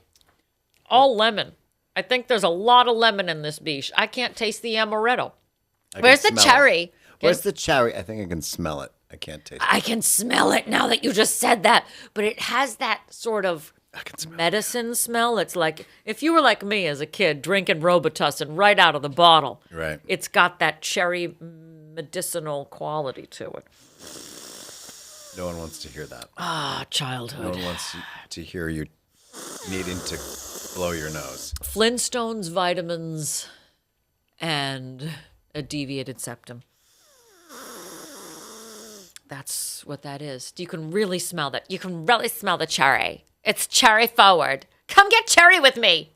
All lemon. I think there's a lot of lemon in this biche. I can't taste the amaretto. I can Where's the smell it. cherry? Where's the cherry? I think I can smell it. I can't taste it. I can smell it now that you just said that. But it has that sort of I can smell medicine smell. It's like if you were like me as a kid drinking Robitussin right out of the bottle. it. Right. It's got that cherry medicinal quality to it. No one wants to hear that. Ah, No childhood. one wants to hear you needing to blow your nose. Flintstones, vitamins, and a deviated septum. That's what that is. You can really smell that. You can really smell the cherry. It's cherry forward. Come get cherry with me.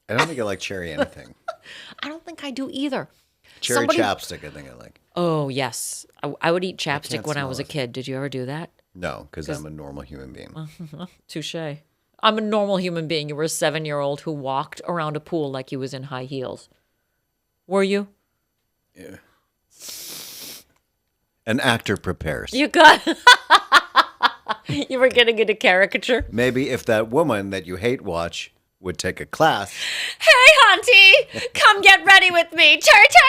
I don't think I like cherry anything. I don't think I do either. Cherry Somebody- chapstick, I think I like. Oh, yes. I would eat chapstick can't when I smell was a it. kid. Did you ever do that? No, because I'm a normal human being. Touche. I'm a normal human being. You were a 7-year-old who walked around a pool like you was in high heels. Were you? Yeah. An actor prepares. You got... You were getting into caricature? Maybe if that woman that you hate watch would take a class. Hey, Auntie, come get ready with me. Cherry time.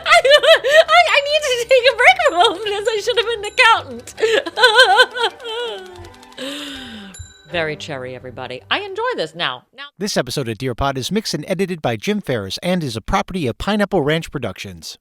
I need to take a break from all of this. I should have been an accountant. Very cherry, everybody. I enjoy this now. This episode of Dear Pod is mixed and edited by Jim Ferris and is a property of Pineapple Ranch Productions.